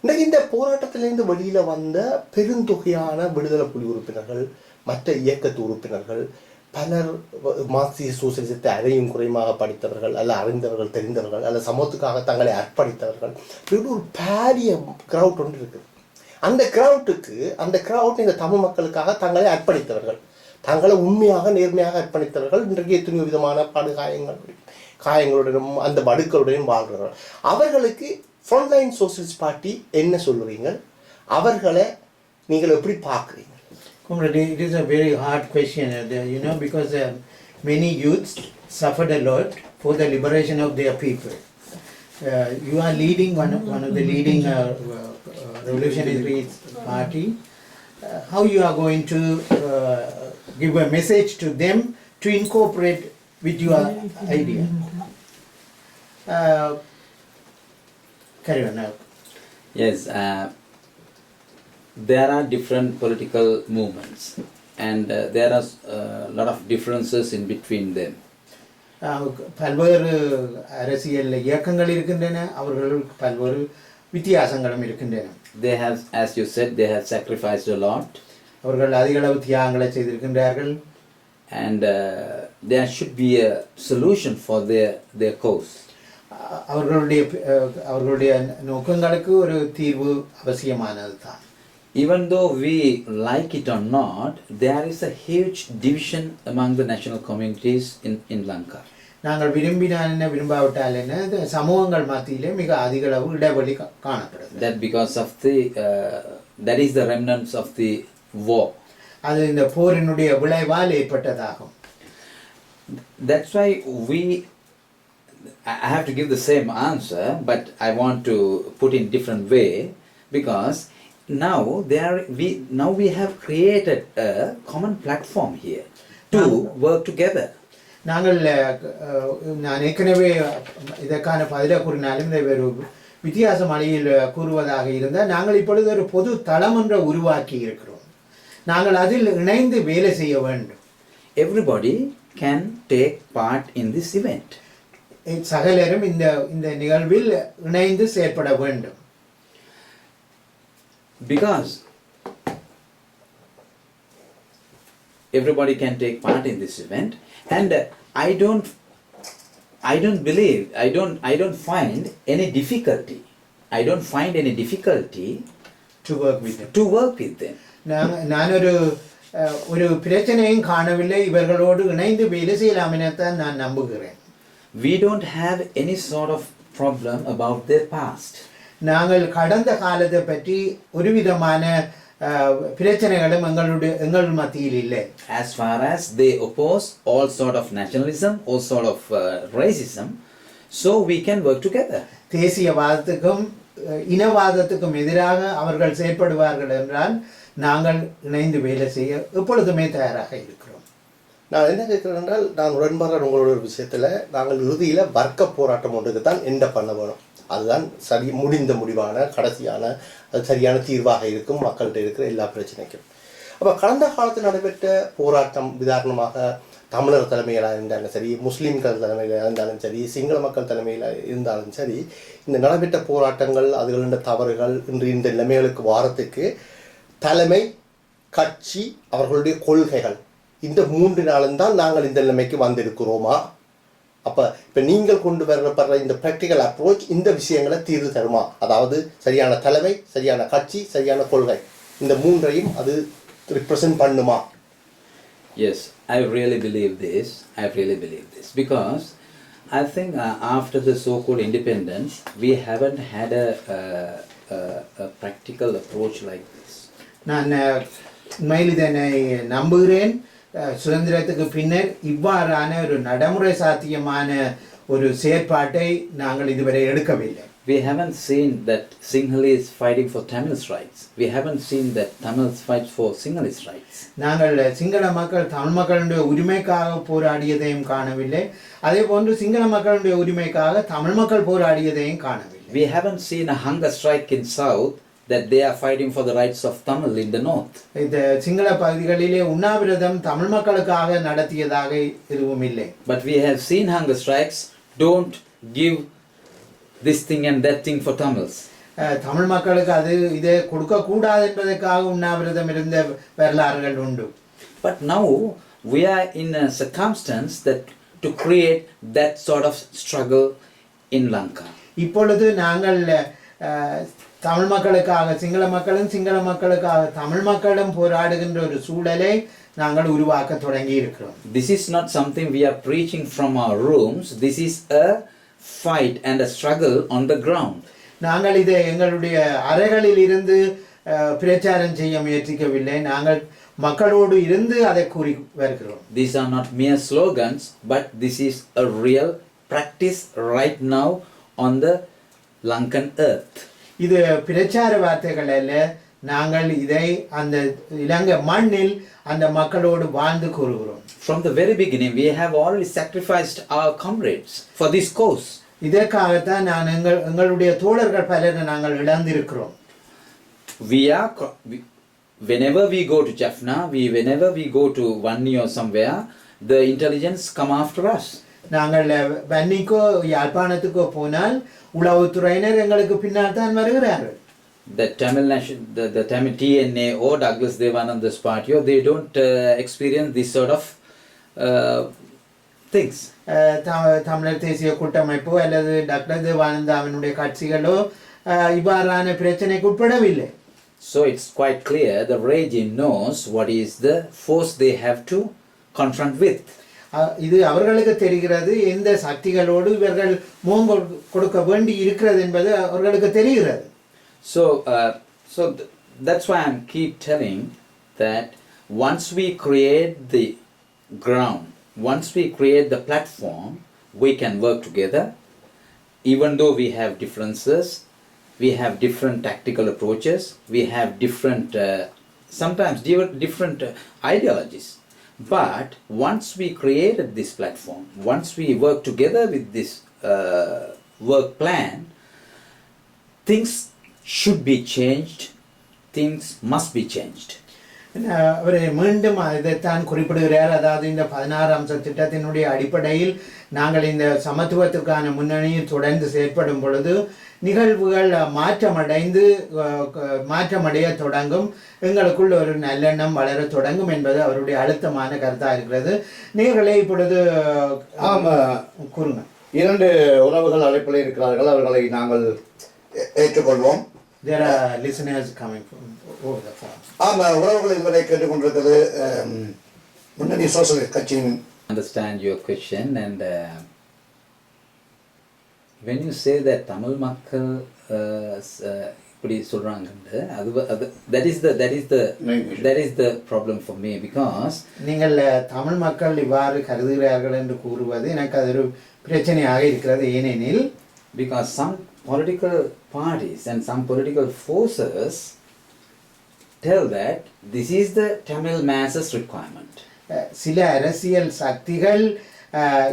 இன்றைக்கு இந்த போராட்டத்திலிருந்து வெளியில் வந்த பெருந்தொகையான விடுதலை புலி உறுப்பினர்கள், மற்ற இயக்கத்து உறுப்பினர்கள், பலர் மார்க்சிய சோசியலிசத்தை அதையும் குறைமாக படித்தவர்கள், அல்ல அறிந்தவர்கள், தெரிந்தவர்கள், அல்ல சமூகத்துக்காக தங்களை அர்ப்பணித்தவர்கள், இப்படி ஒரு பாரிய கிரவுட் ஒன்று இருக்குது. அந்த கிரவுட் இந்த தமிழ் மக்களுக்காக தங்களை அர்ப்பணித்தவர்கள், தங்களை உண்மையாக நேர்மையாக அர்ப்பணித்தவர்கள் இன்றைக்கு எத்தனையோ விதமான காயங்களுடனும் அந்த வடுக்களுடனும் வாழ்கிறார்கள். அவர்களுக்கு ஃப்ரண்ட்லைன் சோசியலிஸ்ட் பார்ட்டி என்ன சொல்லுவீங்க? அவர்களை நீங்கள் எப்படி பார்க்குறீங்க? Comrade, it is a very hard question, because many youths suffered a lot for the liberation of their people. You are leading one of the leading revolutionary party. How you are going to give a message to them to incorporate with your idea? Carry on now. Yes, there are different political movements, and there are a lot of differences in between them. பல்வேறு அரசியல் இயக்கங்கள் இருக்கின்றன, அவர்களுக்கு பல்வேறு வித்தியாசங்களும் இருக்கின்றன. They have, as you said, they have sacrificed a lot. அவர்கள் அதிக அளவு தியாகங்களை செய்திருக்கின்றார்கள். And there should be a solution for their cause. அவர்களுடைய நோக்கங்களுக்கு ஒரு தீர்வு அவசியமானது தான். Even though we like it or not, there is a huge division among the national communities in Lanka. நாங்கள் விரும்பினால் என்ன விரும்பாவிட்டால் என்ன சமூகங்கள் மத்தியிலே மிக அதிக அளவு இடைவெளி காணப்படுது. That because of that is the remnants of the war. அது இந்த போரினுடைய விளைவால் ஏற்பட்டதாகும். That's why I have to give the same answer, but I want to put in different way, because now we have created a common platform here to work together. நான் ஏற்கனவே இதற்கான பதிலாக கூறினாலும் இதை ஒரு வித்தியாச மொழியில் கூறுவதாக இருந்தால் நாங்கள் இப்பொழுது ஒரு பொது தளம் ஒன்றை உருவாக்கி இருக்கிறோம். நாங்கள் அதில் இணைந்து வேலை செய்ய வேண்டும். Everybody can take part in this event. சகலரும் இந்த நிகழ்வில் இணைந்து செயற்பட வேண்டும். Because everybody can take part in this event, and I don't find any difficulty. I don't find any difficulty to work with them. நான் ஒரு பிரச்சனையும் காணவில்லை, இவர்களோடு இணைந்து வேலை செய்யலாம் எனத்தான் நான் நம்புகிறேன். We don't have any sort of problem about their past. நாங்கள் கடந்த காலத்தை பற்றி ஒரு விதமான பிரச்சனைகளும் எங்கள் மத்தியில் இல்லை. As far as they oppose all sort of nationalism, all sort of racism, so we can work together. தேசியவாதத்துக்கும் இனவாதத்துக்கும் எதிராக அவர்கள் செயல்படுவார்கள் என்றால் நாங்கள் இணைந்து வேலை செய்ய எப்பொழுதுமே தயாராக இருக்கிறோம். நான் என்ன கேட்குறேன் என்றால், நான் உடன்பாடுற உங்களோட ஒரு விஷயத்தில் நாங்கள் இறுதியில் வர்க்க போராட்டம் ஒன்றுக்கு தான் என்ன பண்ண வேணும், அதுதான் முடிந்த முடிவான கடைசியான அது சரியான தீர்வாக இருக்கும் மக்கள்கிட்ட இருக்கிற எல்லா பிரச்சனைக்கும். அப்போ கடந்த காலத்தில் நடைபெற்ற போராட்டம் உதாரணமாக தமிழர் தலைமையிலாக இருந்தாலும் சரி, முஸ்லீம்கள் தலைமையில் இருந்தாலும் சரி, சிங்கள மக்கள் தலைமையில் இருந்தாலும் சரி, இந்த நடைபெற்ற போராட்டங்கள் அதுகளின் தவறுகள் இன்று இந்த நிலைமைகளுக்கு வாரத்துக்கு தலைமை, கட்சி, அவர்களுடைய கொள்கைகள், இந்த 3 நாளும் தான் நாங்கள் இந்த நிலைமைக்கு வந்திருக்கிறோமா? அப்போ இப்போ நீங்கள் கொண்டு வரப்படுற இந்த ப்ராக்டிக்கல் அப்ரோச் இந்த விஷயங்களை தீர்வு தருமா? அதாவது சரியான தலைமை, சரியான கட்சி, சரியான கொள்கை, இந்த 3ஐயும் அது ரிப்ரசன்ட் பண்ணுமா? Yes, I really believe this. Because I think after the so-called independence, we haven't had a practical approach like this. நான் உண்மையில் இதனை நம்புகிறேன். சுதந்திரத்துக்கு பின்னர் இவ்வாறான ஒரு நடைமுறை சாத்தியமான ஒரு செயற்பாட்டை நாங்கள் இதுவரை எடுக்கவில்லை. We haven't seen that Sinhalese is fighting for Tamils' rights. We haven't seen that Tamils fight for Sinhalese rights. நாங்கள் சிங்கள மக்கள் தமிழ் மக்களுடைய உரிமைக்காக போராடியதையும் காணவில்லை, அதே போன்று சிங்கள மக்களுடைய உரிமைக்காக தமிழ் மக்கள் போராடியதையும் காணவில்லை. We haven't seen a hunger strike in South that they are fighting for the rights of Tamil in the north. இந்த சிங்கள பகுதிகளிலே உண்ணாவிரதம் தமிழ் மக்களுக்காக நடத்தியதாக எதுவும் இல்லை. But we have seen hunger strikes, don't give this thing and that thing for Tamils. Tamil மக்களுக்கு அது இதை கொடுக்க கூடாது என்பதற்காக உண்ணாவிரதம் இருந்த வரலாறுகள் உண்டு. But now we are in a circumstance that to create that sort of struggle in Lanka. இப்பொழுது நாங்கள் தமிழ் மக்களுக்காக சிங்கள மக்களும் சிங்கள மக்களுக்காக தமிழ் மக்களும் போராடுகின்ற ஒரு சூழலை நாங்கள் உருவாக்க தொடங்கி இருக்கிறோம். This is not something we are preaching from our rooms. This is a fight and a struggle on the ground. நாங்கள் இதை எங்களுடைய அறைகளில் இருந்து பிரச்சாரம் செய்ய முயற்சிக்கவில்லை. நாங்கள் மக்களோடு இருந்து அதை கூறி வருகிறோம். These are not mere slogans, but this is a real practice right now on the Lankan earth. இது பிரச்சார வார்த்தைகள் அல்ல, நாங்கள் இதை அந்த இலங்கை மண்ணில் அந்த மக்களோடு வாழ்ந்து கூறுகிறோம். From the very beginning, we have already sacrificed our comrades for this cause. இதற்காகத்தான் எங்களுடைய தோழர்கள் பலரை நாங்கள் இழந்திருக்கிறோம். Whenever we go to Jaffna, whenever we go to Vanni or somewhere, the intelligence come after us. நாங்கள் வன்னிக்கோ யாழ்ப்பாணத்துக்கோ போனால் உளவுத்துறையினர் எங்களுக்கு பின்னால் தான் வருகிறார்கள். The Tamil TNA or Douglas Devananda's party, they don't experience this sort of things. தமிழர் தேசிய கூட்டமைப்போ அல்லது doctor தேவானந்தாவினுடைய கட்சிகளோ இவ்வாறான பிரச்சனைக்கு உட்படவில்லை. So it's quite clear the regime knows what is the force they have to confront with. இது அவர்களுக்கு தெரிகிறது எந்த சக்திகளோடு இவர்கள் முகம் கொடுக்க வேண்டி இருக்கிறது என்பது அவர்களுக்கு தெரிகிறது. So that's why I keep telling that once we create the ground, once we create the platform, we can work together. Even though we have differences, we have different tactical approaches, we have different, sometimes different ideologies. But once we created this platform, once we work together with this work plan, things should be changed, things must be changed. அவர் மீண்டும் இதைத்தான் குறிப்பிடுகிறார். அதாவது இந்த 16 அம்ச திட்டத்தினுடைய அடிப்படையில் நாங்கள் இந்த சமத்துவத்துக்கான முன்னணியில் தொடர்ந்து செயற்படும் பொழுது நிகழ்வுகள் மாற்றமடைய தொடங்கும், எங்களுக்குள் ஒரு நல்லெண்ணம் வளர தொடங்கும் என்பது அவருடைய அழுத்தமான கருத்தாக இருக்கிறது. நீங்களே இப்பொழுது கூறுங்க. 2 உறவுகள் அழைப்பில் இருக்கிறார்கள், அவர்களை நாங்கள் ஏற்றுக்கொள்வோம். There are listeners coming from over the phone. ஆமாம், உறவுகள் இதுவரை கேட்டுக்கொண்டிருக்கிறது முன்னணி சோசலிஸ்ட் கட்சியின். Understand your question, and when you say that Tamil மக்கள் இப்படி சொல்றாங்க, that is the problem for me, because நீங்கள் தமிழ் மக்கள் இவ்வாறு கருதுகிறார்கள் என்று கூறுவது எனக்கு அது ஒரு பிரச்சனையாக இருக்கிறது. ஏனெனில் because some political parties and some political forces tell that this is the Tamil masses requirement. சில அரசியல் சக்திகள்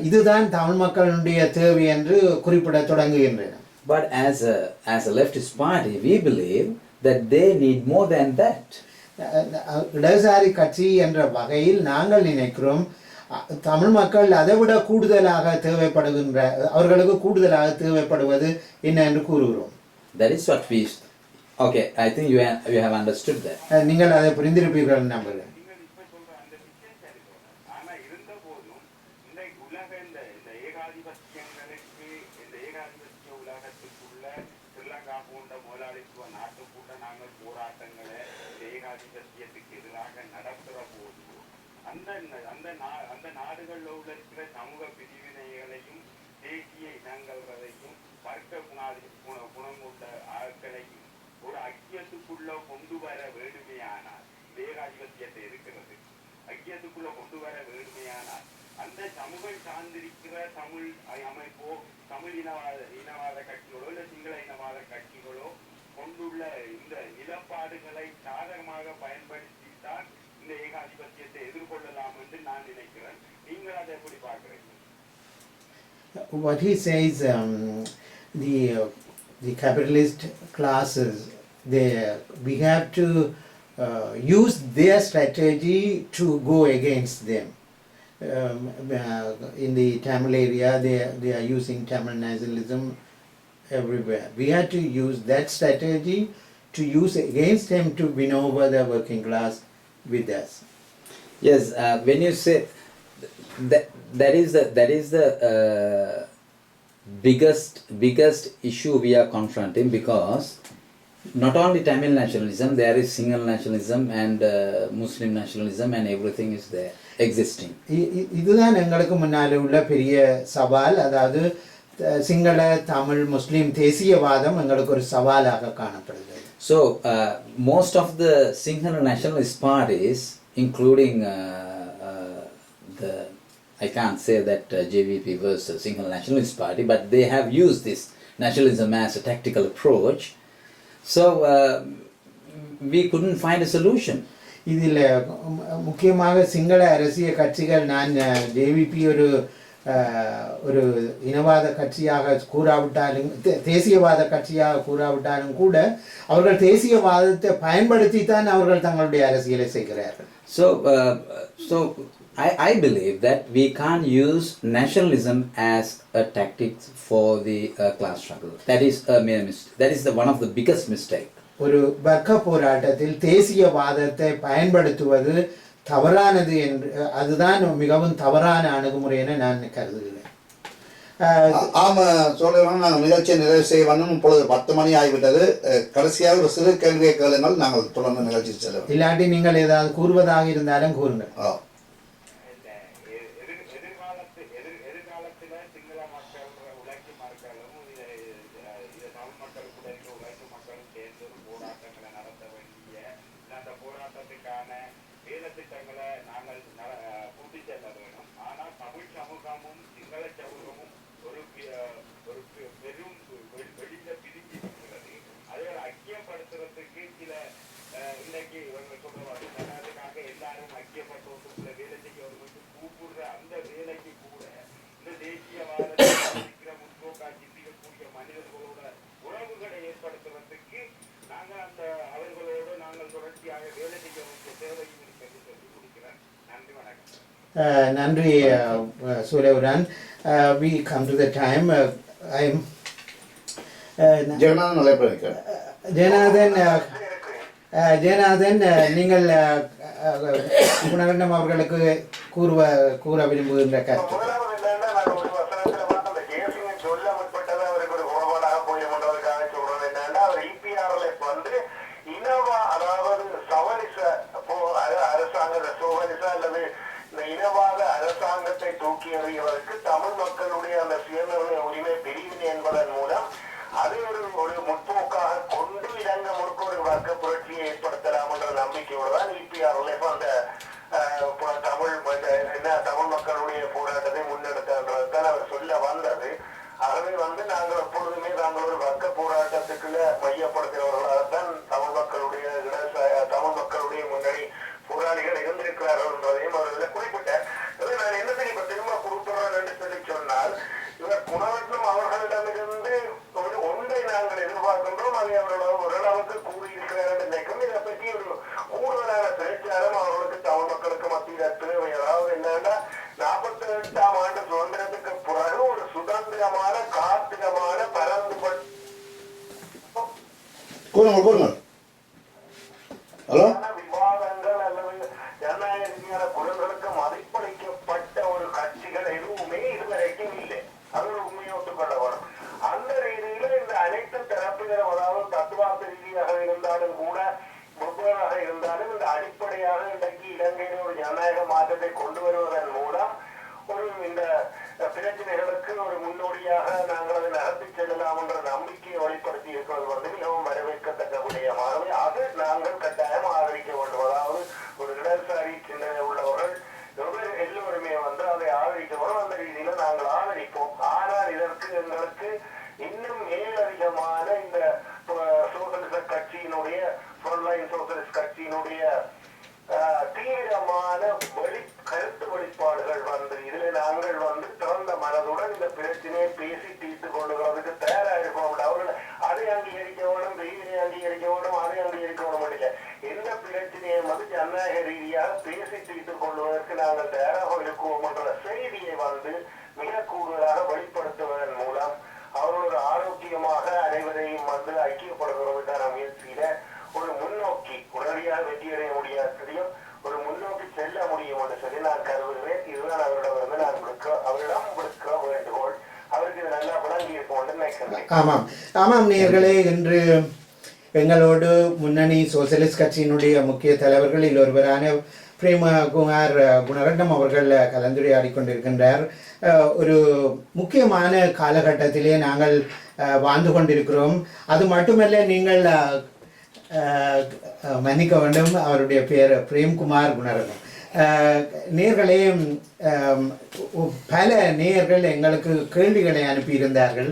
இதுதான் தமிழ் மக்களுடைய தேவை என்று குறிப்பிட தொடங்குகின்றன. But as a leftist party, we believe that they need more than that. இடதுசாரி கட்சி என்ற வகையில் நாங்கள் நினைக்கிறோம் தமிழ் மக்கள் அதை விட கூடுதலாக தேவைப்படுகின்ற அவர்களுக்கு கூடுதலாக தேவைப்படுவது என்ன என்று கூறுகிறோம். That is what we. Okay, I think you have understood that. நீங்கள் அதை புரிந்திருப்பீர்கள் நம்புகிறேன். அந்த நாடுகளில் உள்ள இருக்கிற சமூக பிரிவினைகளையும் தேசிய இனங்களையும் வர்க்க குணம் கொண்ட ஆட்களையும் ஒரு ஐக்கியத்துக்குள்ள கொண்டு வர வேண்டுமையானால், ஏகாதிபத்தியத்தை இருக்கிறது ஐக்கியத்துக்குள்ள கொண்டு வர வேண்டுமையானால் அந்த சமூகம் சார்ந்திருக்கிற தமிழ் அமைப்போ தமிழ் இனவாத கட்சிகளோ இல்லை சிங்கள இனவாத கட்சிகளோ கொண்டுள்ள இந்த நிலப்பாடுகளை சாதகமாக பயன்படுத்தித்தான் இந்த ஏகாதிபத்தியத்தை எதிர்கொள்ளலாம் என்று நான் நினைக்கிறேன். நீங்கள் அதை எப்படி பார்க்கிறீங்க? What he says, the capitalist classes, we have to use their strategy to go against them. In the Tamil area, they are using Tamil nationalism everywhere. We have to use that strategy to use against them to win over the working class with us. Yes, when you say that is the biggest issue we are confronting, because not only Tamil nationalism, there is single nationalism and Muslim nationalism, and everything is there existing. இதுதான் எங்களுக்கு முன்னாலே உள்ள பெரிய சவால். அதாவது சிங்கள தமிழ் முஸ்லிம் தேசியவாதம் எங்களுக்கு ஒரு சவாலாக காணப்படுகிறது. So most of the Sinhala nationalist parties including the, I can't say that JVP was a single nationalist party, but they have used this nationalism as a tactical approach. So we couldn't find a solution. இதில் முக்கியமாக சிங்கள அரசியல் கட்சிகள் நான் JVP ஒரு இனவாத கட்சியாக கூறாவிட்டாலும் தேசியவாத கட்சியாக கூறாவிட்டாலும் கூட அவர்கள் தேசியவாதத்தை பயன்படுத்தி தான் அவர்கள் தங்களுடைய அரசியலை செய்கிறார்கள். So I believe that we can't use nationalism as a tactic for the class struggle. That is a mere mistake. That is one of the biggest mistake. ஒரு வர்க்க போராட்டத்தில் தேசியவாதத்தை பயன்படுத்துவது தவறானது என்று அதுதான் மிகவும் தவறான அணுகுமுறை என நான் கருதுகிறேன். ஆமாம் சொல்லுவோம். நாங்கள் நிகழ்ச்சியை நிறைவு செய்ய வந்தோம். இப்பொழுது 10 மணி ஆகிவிட்டது. கடைசியாக ஒரு சிறு கேள்வியை கேளுங்கள், நாங்கள் தொடர்ந்து நிகழ்ச்சி செல்வோம். இல்லாட்டி நீங்கள் ஏதாவது கூறுவதாக இருந்தாலும் கூறுங்கள். நன்றி சூலவுரான். We come to the time. Jeyanathan, நீங்கள் குணரட்னம் அவர்களுக்கு கூற விரும்புகின்ற கருத்து. இனவாத அரசாங்கத்தை தூக்கி எறிவதற்கு தமிழ் மக்களுடைய அந்த சுயநிர்ணய உரிமை பிரிவினை என்பதன் மூலம் அதை ஒரு முற்போக்காக கொண்டு இலங்கை முழுக்க ஒரு வர்க்க புரட்சியை ஏற்படுத்தலாம் என்ற நம்பிக்கையோடு தான் இபிஆர்எல்எஃப் அந்த தமிழ் மக்களுடைய போராட்டத்தை முன்னெடுத்ததான் அவர் சொல்ல வந்தது. ஆகவே நாங்கள் எப்பொழுதுமே நாங்கள் ஒரு வர்க்க போராட்டத்துக்குள்ள மையப்படுத்தினவர்களாகத்தான் தமிழ் மக்களுடைய முன்னணி போராளிகள் இருந்திருக்கிறார்கள் என்பதையும் அவர்கள் குறிப்பிட்டார். நான் என்னத்தை இப்ப திரும்ப குறிப்பிடுறேன் என்று சொல்லி சொன்னால், இவர் குணரத்னம் அவர்களிடமிருந்து ஒன்றை நாங்கள் எதிர்பார்க்கின்றோம். அதை அவர்கள் ஓரளவுக்கு கூறியிருக்கிறார் என்று நினைக்கும். இதை பற்றி ஒரு கூடுதலான பிரச்சாரம் அவர்களுக்கு தமிழ் மக்களுக்கு மத்தியில் தேவை. அதாவது என்னன்னா, 48ஆம் ஆண்டு சுதந்திரத்துக்கு பிறகு ஒரு சுதந்திரமான காத்திரமான பரந்துபட்ட விவாதங்கள் அல்லது ஜனநாயக ரீதியான குரல்களுக்கு மதிப்பளிக்கப்பட்ட ஒரு கட்சிகள் எதுவுமே இதுவரைக்கும் இல்லை. அது ஒரு உண்மையை ஒத்துக்கொள்ள வரும். அந்த ரீதியில இந்த அனைத்து தரப்பினரும், அதாவது தத்துவார்த்த ரீதியாக இருந்தாலும் கூட முற்போராக இருந்தாலும் இந்த அடிப்படையாக இன்றைக்கு இலங்கையில ஒரு ஜனநாயக மாற்றத்தை கொண்டு வருவதன் மூலம் ஒரு இந்த பிரச்சனைகளுக்கு ஒரு முன்னோடியாக நாங்கள் அதை நடத்தி செல்லலாம் என்ற நம்பிக்கையை வெளிப்படுத்தி இருக்கிறது மிகவும் வரவேற்கத்தக்க விடயமாகவே அது நாங்கள் கட்டாயம் ஆதரிக்க வேண்டும். அதாவது ஒரு இடதுசாரி சிந்தனை உள்ளவர்கள் எல்லோருமே அதை ஆதரிக்க வேண்டும். அந்த ரீதியில நாங்கள் ஆதரிப்போம். ஆனால் இதற்கு எங்களுக்கு இன்னும் மேலதிகமான இந்த சோசலிச கட்சியினுடைய சோசலிஸ்ட் கட்சியினுடைய தீவிரமான கருத்து வெளிப்பாடுகள் இதுல நாங்கள் திறந்த மனதுடன் இந்த பிரச்சனையை பேசி தீர்த்து கொள்ளுகிறதுக்கு தயாரா இருக்கணும். அவர்கள் அதை அங்கீகரிக்க வேணும், வெயிலை அங்கீகரிக்க வேணும், அதை அங்கீகரிக்க வேணும் இல்லை. எந்த பிரச்சனையை ஜனநாயக ரீதியாக பேசி தீர்த்து கொள்வதற்கு நாங்கள் தயாராக இருக்குவோம் என்ற செய்தியை மிக கூடுதலாக வெளிப்படுத்துவதன் மூலம் அவர்கள் ஒரு ஆரோக்கியமாக அனைவரையும் ஐக்கியப்படுத்துவதற்கான முயற்சியில ஒரு முன்னோக்கி உடனடியாக வெற்றியடைய முடியாததையும் ஒரு முன்னோக்கி செல்ல முடியும் என்று சொல்லி நான் கருதுகிறேன். இதுதான் அவரிடம் விடுக்க வேண்டுகோள். அவருக்கு இது நல்லா விளங்கி இருக்கும் என்று நினைக்கிறேன். ஆமாம் நேயர்களே, இன்று எங்களோடு முன்னணி சோசியலிஸ்ட் கட்சியினுடைய முக்கிய தலைவர்களில் ஒருவரான பிரேமகுமார் குணரட்னம் அவர்கள் கலந்துரையாடி கொண்டிருக்கின்றார். ஒரு முக்கியமான காலகட்டத்திலே நாங்கள் வாழ்ந்து கொண்டிருக்கிறோம். அது மட்டுமல்ல, நீங்கள் மன்னிக்க வேண்டும், அவருடைய பெயர் பிரேம்குமார் குணரட்னம். நேர்களே, பல நேயர்கள் எங்களுக்கு கேள்விகளை அனுப்பியிருந்தார்கள்.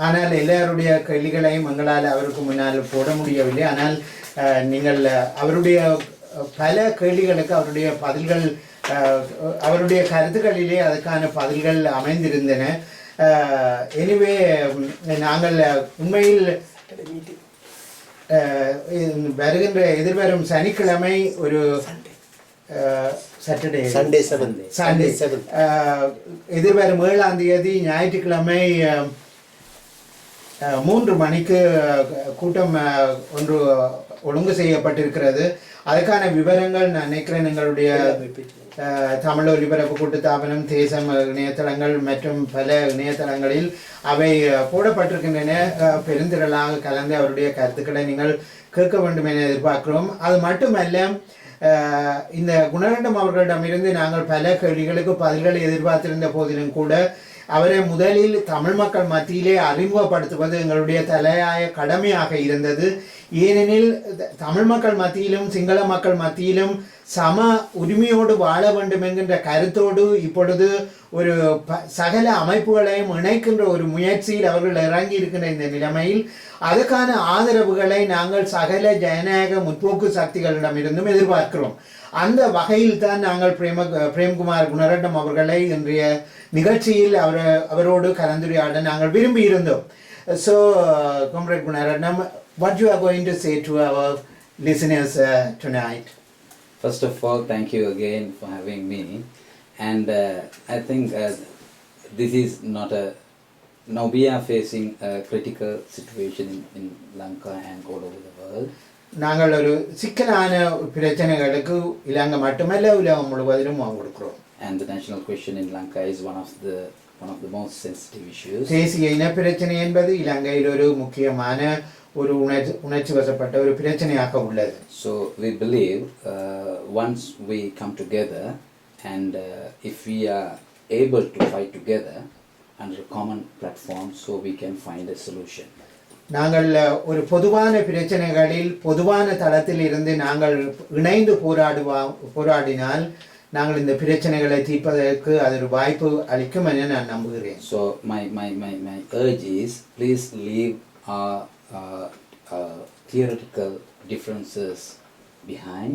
ஆனால் எல்லாருடைய கேள்விகளையும் எங்களால் அவருக்கு முன்னால் போட முடியவில்லை. ஆனால் நீங்கள் அவருடைய பல கேள்விகளுக்கு அவருடைய பதில்கள், அவருடைய கருத்துக்களிலே அதுக்கான பதில்கள் அமைந்திருந்தன. எனிவே, நாங்கள் உண்மையில் வருகின்ற எதிர்வரும் சனிக்கிழமை ஒரு எதிர்வரும் 7ஆம் தேதி ஞாயிற்றுக்கிழமை 3 மணிக்கு கூட்டம் ஒன்று ஒழுங்கு செய்யப்பட்டிருக்கிறது. அதுக்கான விவரங்கள் நான் நினைக்கிறேன் எங்களுடைய தமிழ் ஒலிபரப்பு கூட்டுத்தாபனம், தேசம் இணையதளங்கள் மற்றும் பல இணையதளங்களில் அவை போடப்பட்டிருக்கின்றன. பெருந்திரளாக கலந்து அவருடைய கருத்துக்களை நீங்கள் கேட்க வேண்டும் என எதிர்பார்க்கிறோம். அது மட்டுமல்ல, இந்த குணரட்னம் அவர்களிடமிருந்து நாங்கள் பல கேள்விகளுக்கு பதில்களை எதிர்பார்த்திருந்த போதிலும் கூட அவரை முதலில் தமிழ் மக்கள் மத்தியிலே அறிமுகப்படுத்துவது எங்களுடைய தலையாய கடமையாக இருந்தது. ஏனெனில் தமிழ் மக்கள் மத்தியிலும் சிங்கள மக்கள் மத்தியிலும் சம உரிமையோடு வாழ வேண்டும் என்கின்ற கருத்தோடு இப்பொழுது ஒரு சகல அமைப்புகளையும் இணைக்கின்ற ஒரு முயற்சியில் அவர்கள் இறங்கி இருக்கின்ற இந்த நிலைமையில் அதுக்கான ஆதரவுகளை நாங்கள் சகல ஜனநாயக முற்போக்கு சக்திகளிடமிருந்தும் எதிர்பார்க்கிறோம். அந்த வகையில் தான் நாங்கள் பிரேம்குமார் குணரட்னம் அவர்களை இன்றைய நிகழ்ச்சியில் அவரோடு கலந்துரையாட நாங்கள் விரும்பி இருந்தோம். So, Comrade Gunaratnam, what you are going to say to our listeners tonight? First of all, thank you again for having me. And I think this is not a... Now we are facing a critical situation in Lanka and all over the world. நாங்கள் ஒரு சிக்கலான பிரச்சனைகளுக்கு இலங்கை மட்டுமல்ல உலகம் முழுவதிலும் கொடுக்கிறோம். And the national question in Lanka is one of the most sensitive issues. தேசிய இன பிரச்சனை என்பது இலங்கையில் ஒரு முக்கியமான ஒரு உணர்ச்சி வசப்பட்ட ஒரு பிரச்சனையாக உள்ளது. So we believe once we come together and if we are able to fight together under a common platform, so we can find a solution. நாங்கள் ஒரு பொதுவான பிரச்சனைகளில் பொதுவான தளத்தில் இருந்து நாங்கள் இணைந்து போராடினால் நாங்கள் இந்த பிரச்சனைகளை தீர்ப்பதற்கு அது ஒரு வாய்ப்பு அளிக்கும் என நான் நம்புகிறேன். So my urge is, please leave our theoretical differences behind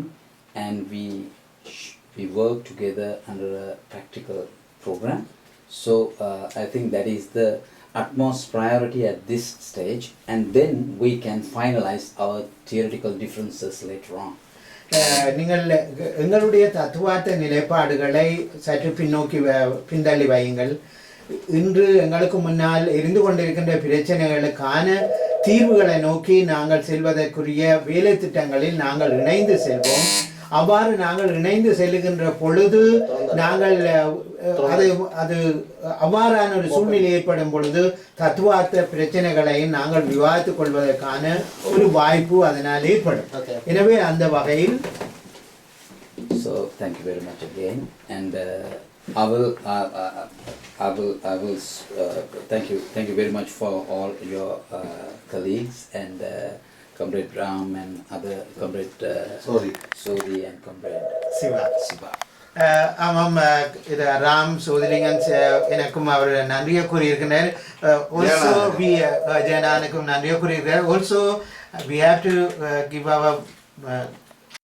and we work together under a practical program. So I think that is the utmost priority at this stage, and then we can finalize our theoretical differences later on. நீங்கள் எங்களுடைய தத்துவார்த்த நிலைப்பாடுகளை சற்று பின்தள்ளி வையுங்கள். இன்று எங்களுக்கு முன்னால் இருந்து கொண்டிருக்கின்ற பிரச்சனைகளுக்கான தீர்வுகளை நோக்கி நாங்கள் செல்வதற்குரிய வேலை திட்டங்களில் நாங்கள் இணைந்து செல்வோம். அவ்வாறு நாங்கள் இணைந்து செல்லுகின்ற பொழுது நாங்கள் அது அவ்வாறான ஒரு சூழ்நிலை ஏற்படும் பொழுது தத்துவார்த்த பிரச்சனைகளையும் நாங்கள் விவாதித்துக் கொள்வதற்கான ஒரு வாய்ப்பு அதனால் ஏற்படும். எனவே அந்த வகையில் So thank you very much again, and I will thank you very much for all your colleagues and Comrade Ram and other Comrade Sodi and Comrade Siva. ஆமாம், இது ராம் சோதிலிங்கன் எனக்கும் அவர் நன்றியை கூறியிருக்கிறார். ஆல்சோ ஜெயனானுக்கும் நன்றியை கூறியிருக்கிறார். Also we have to give our